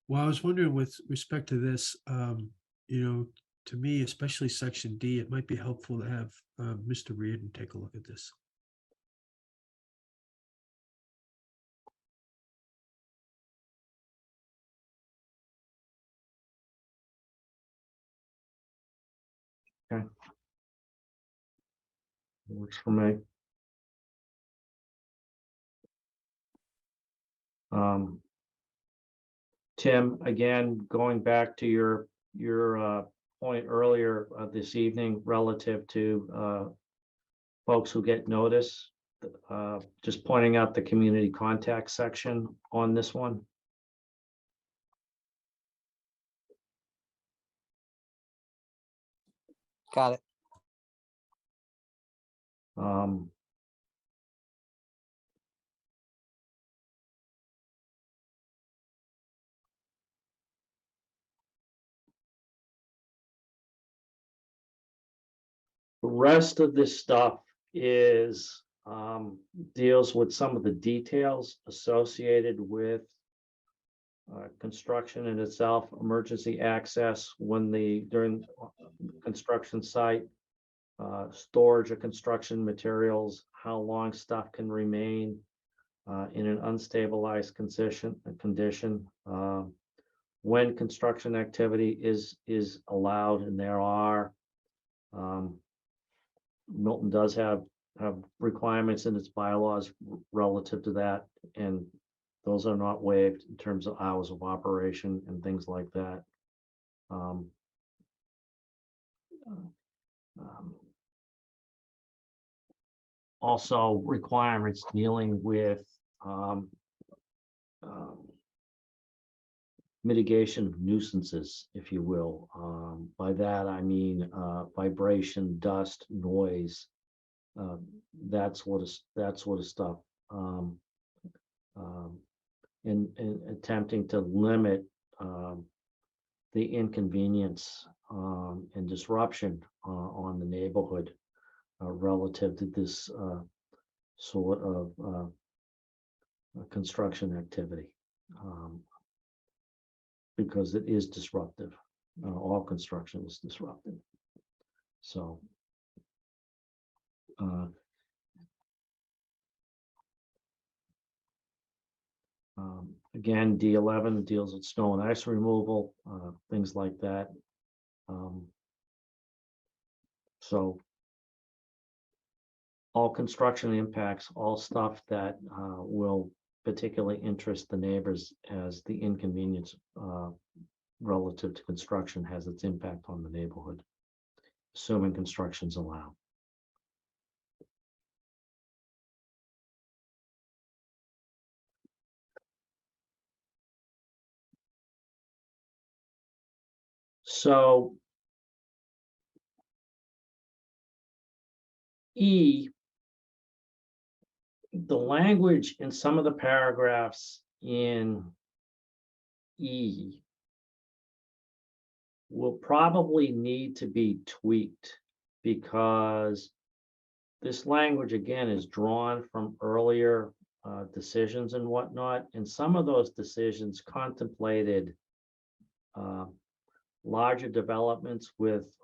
S4: Well, I was wondering with respect to this, to me, especially section D, it might be helpful to have Mr. Reardon take a look at this.
S1: Works for me. Tim, again, going back to your point earlier this evening relative to folks who get notice, just pointing out the community contact section on this one.
S6: Got it.
S1: Um, The rest of this stuff is deals with some of the details associated with construction in itself, emergency access during construction site, storage of construction materials, how long stuff can remain in an unstabilized condition, when construction activity is allowed, and there are. Milton does have requirements in its bylaws relative to that, and those are not waived in terms of hours of operation and things like that. Also requirements dealing with mitigation of nuisances, if you will. By that, I mean vibration, dust, noise, that sort of stuff. In attempting to limit the inconvenience and disruption on the neighborhood relative to this sort of construction activity. Because it is disruptive. All construction is disruptive. So again, D11 deals with snow and ice removal, things like that. So all construction impacts, all stuff that will particularly interest the neighbors as the inconvenience relative to construction has its impact on the neighborhood, assuming construction's allowed. So E, the language in some of the paragraphs in E will probably need to be tweaked because this language again is drawn from earlier decisions and whatnot, and some of those decisions contemplated larger developments with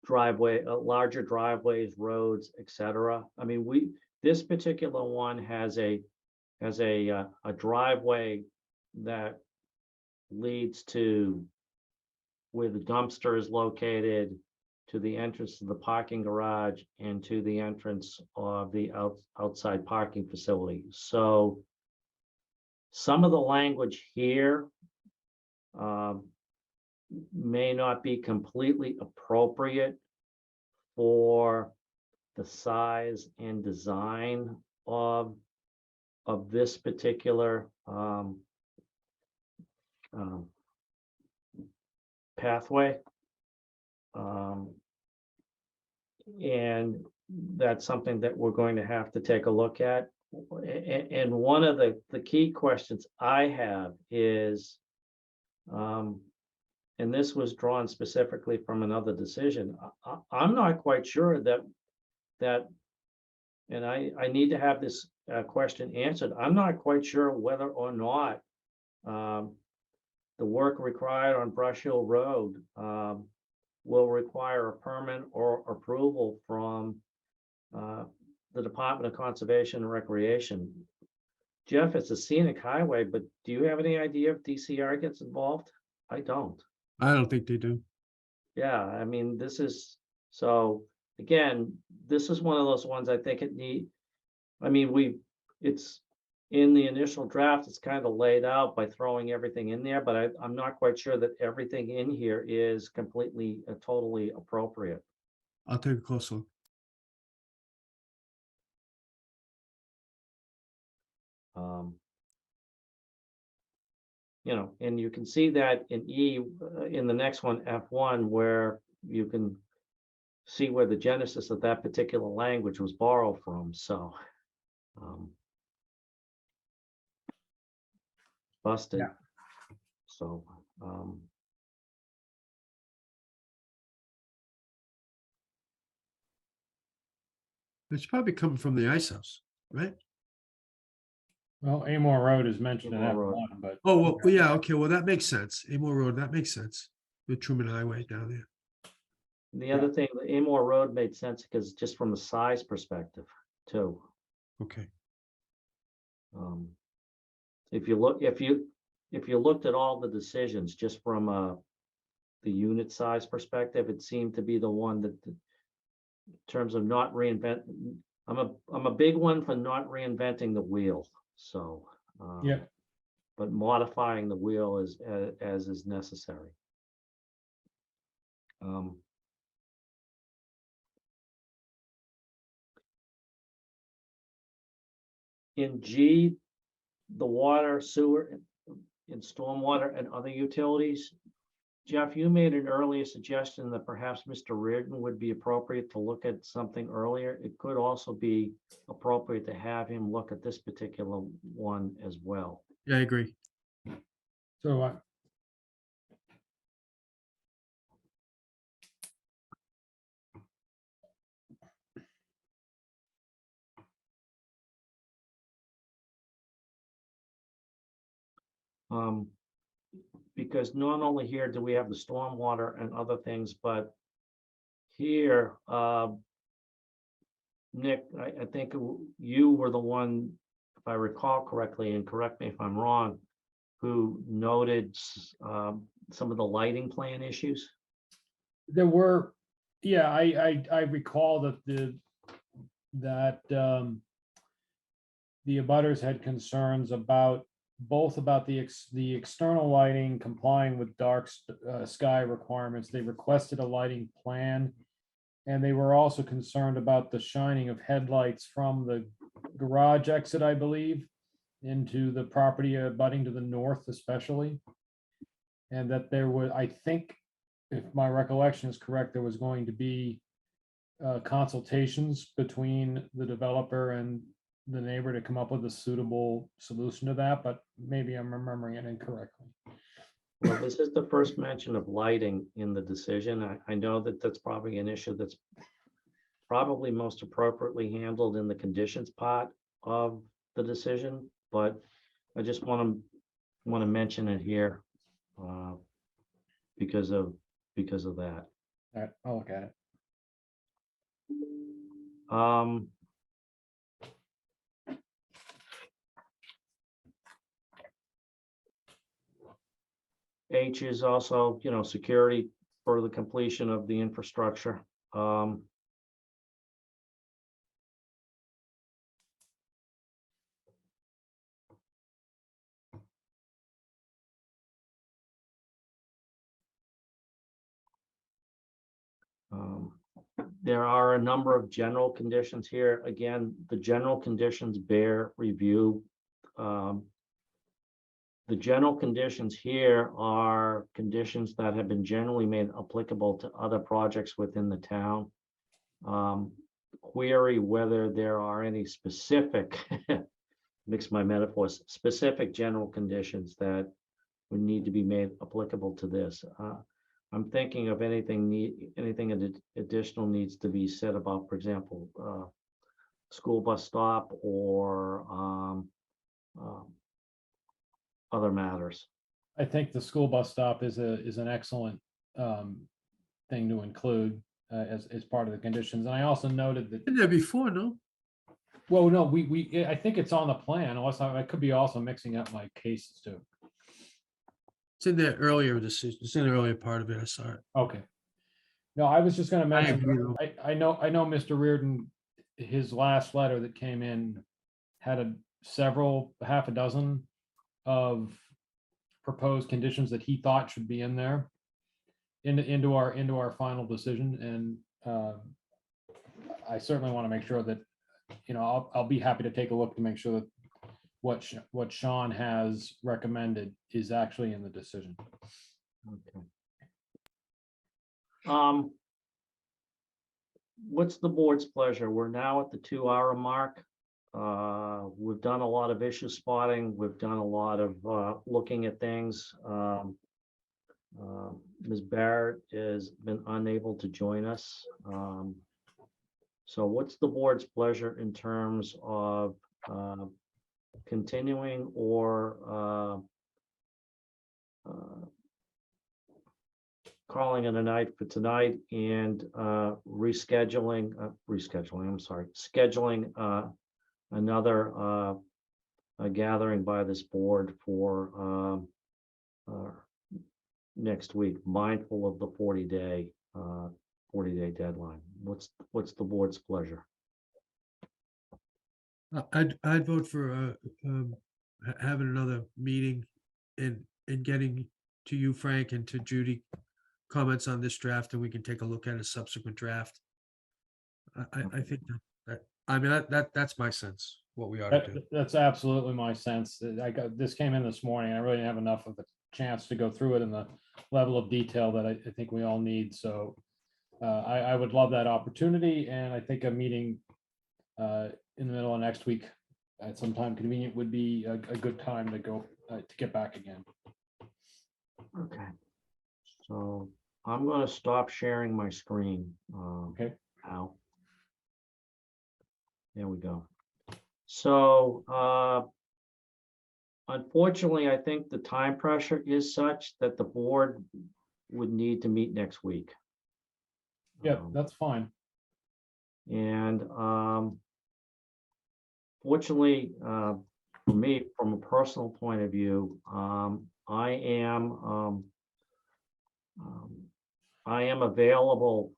S1: larger driveways, roads, etc. I mean, this particular one has a driveway that leads to where the dumpster is located, to the entrance to the parking garage, and to the entrance of the outside parking facility. So some of the language here may not be completely appropriate for the size and design of this particular pathway. And that's something that we're going to have to take a look at. And one of the key questions I have is, and this was drawn specifically from another decision. I'm not quite sure that, and I need to have this question answered. I'm not quite sure whether or not the work required on Brush Hill Road will require a permit or approval from the Department of Conservation and Recreation. Jeff, it's a scenic highway, but do you have any idea if DCR gets involved? I don't.
S4: I don't think they do.
S1: Yeah, I mean, so again, this is one of those ones I think it's in the initial draft, it's kind of laid out by throwing everything in there, but I'm not quite sure that everything in here is completely, totally appropriate.
S4: I'll take a close look.
S1: You know, and you can see that in E, in the next one, F1, where you can see where the genesis of that particular language was borrowed from, so. Busted.
S5: Yeah.
S1: So,
S4: It's probably coming from the ice house, right?
S5: Well, Amore Road is mentioned in
S1: Amore Road.
S5: F1, but.
S4: Oh, well, yeah, okay, well, that makes sense. Amore Road, that makes sense. The Truman Highway down there.
S1: the other thing, the Amore Road made sense because just from a size perspective too.
S4: Okay.
S1: If you looked at all the decisions just from the unit size perspective, it seemed to be the one that, in terms of not reinvent, I'm a big one for not reinventing the wheel. So,
S5: Yeah,
S1: but modifying the wheel as is necessary. In G, the water, sewer, and stormwater and other utilities. Jeff, you made an earlier suggestion that perhaps Mr. Reardon would be appropriate to look at something earlier. It could also be appropriate to have him look at this particular one as well.
S4: Yeah, I agree.
S5: so
S1: Because not only here do we have the stormwater and other things, but here, Nick, I think you were the one, if I recall correctly, and correct me if I'm wrong, who noted some of the lighting plan issues.
S5: there were, yeah, I recall that the abutters had concerns about both about the external lighting complying with dark sky requirements. They requested a lighting plan. And they were also concerned about the shining of headlights from the garage exit, I believe, into the property abutting to the north especially. And that there was, I think, if my recollection is correct, there was going to be consultations between the developer and the neighbor to come up with a suitable solution to that, but maybe I'm remembering it incorrectly.
S1: Well, this is the first mention of lighting in the decision. I know that that's probably an issue that's probably most appropriately handled in the conditions part of the decision, but I just want to mention it here because of that.
S5: All right, I'll look at it.
S1: H is also, security for the completion of the infrastructure. There are a number of general conditions here. Again, the general conditions bear review. The general conditions here are conditions that have been generally made applicable to other projects within the town. Query whether there are any specific, mix my metaphors, specific general conditions that would need to be made applicable to this. I'm thinking of anything additional needs to be said about, for example, school bus stop or other matters.
S5: I think the school bus stop is an excellent thing to include as part of the conditions. And I also noted that,
S4: Been there before, no?
S5: well, no, I think it's on the plan, unless I could be also mixing up my cases too.
S4: It's in there earlier decision. It's in the earlier part of it. I saw it.
S5: Okay. No, I was just gonna mention,
S4: agree, though.
S5: I know Mr. Reardon, his last letter that came in had half a dozen of proposed conditions that he thought should be in there into our final decision. And I certainly want to make sure that, I'll be happy to take a look to make sure that what Sean has recommended is actually in the decision.
S1: Okay. What's the board's pleasure? We're now at the 2-hour mark. We've done a lot of issue spotting. We've done a lot of looking at things. Ms. Barrett has been unable to join us. So what's the board's pleasure in terms of continuing or calling it a night for tonight and scheduling another gathering by this board for next week, mindful of the 40-day deadline. What's the board's pleasure?
S4: I'd vote for having another meeting and getting to you, Frank, and to Judy comments on this draft, and we can take a look at a subsequent draft. I think that's my sense, what we ought to do.
S5: That's absolutely my sense. This came in this morning. I really didn't have enough of a chance to go through it in the level of detail that I think we all need. So I would love that opportunity. And I think a meeting in the middle of next week at some time convenient would be a good time to go to get back again.
S1: Okay. So I'm going to stop sharing my screen.
S5: Okay.
S1: Now. There we go. So unfortunately, I think the time pressure is such that the board would need to meet next week.
S5: Yeah, that's fine.
S1: And fortunately, for me, from a personal point of view, I am available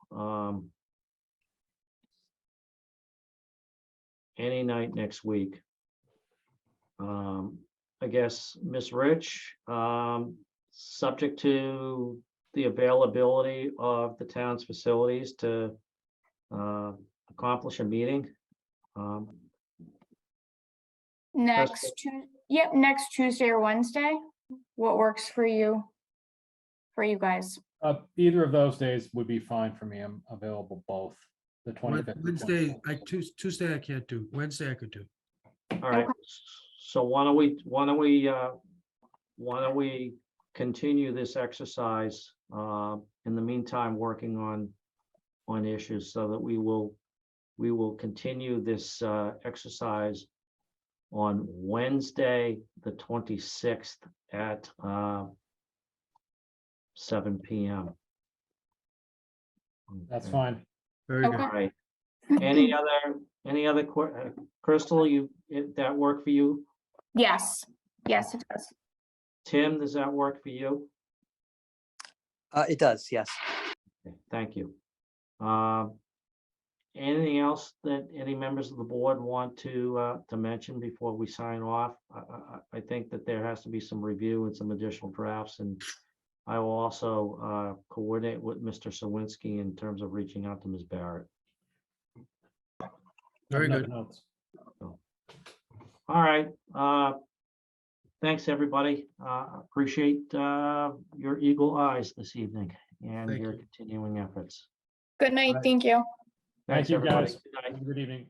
S1: any night next week. I guess, Miss Rich, subject to the availability of the town's facilities to accomplish a meeting.
S2: Next Tuesday or Wednesday. What works for you guys?
S5: Either of those days would be fine for me. I'm available both. The 25th.
S4: Wednesday, Tuesday I can't do. Wednesday I could do.
S1: All right. So why don't we continue this exercise in the meantime, working on issues so that we will continue this exercise on Wednesday, the 26th at 7 p.m.
S5: That's
S1: Okay.
S5: fine.
S4: Very
S2: Okay.
S4: good.
S1: All right. Any other Crystal, that work for you?
S2: Yes, it does.
S1: Tim, does that work for you?
S6: It does, yes.
S1: Okay, thank you. Anything else that any members of the board want to mention before we sign off? I think that there has to be some review and some additional drafts, and I will also coordinate with Mr. Sawinski in terms of reaching out to Ms. Barrett.
S4: Very good.
S5: Nothing else.
S1: All right. Thanks, everybody. Appreciate your eagle eyes this evening and
S4: Thank
S1: your
S4: you.
S1: continuing efforts.
S2: Good night.
S5: Right.
S2: Thank you.
S5: Thank
S1: Thanks,
S5: you,
S1: everybody.
S5: guys.
S1: Good night.
S5: Have a good evening.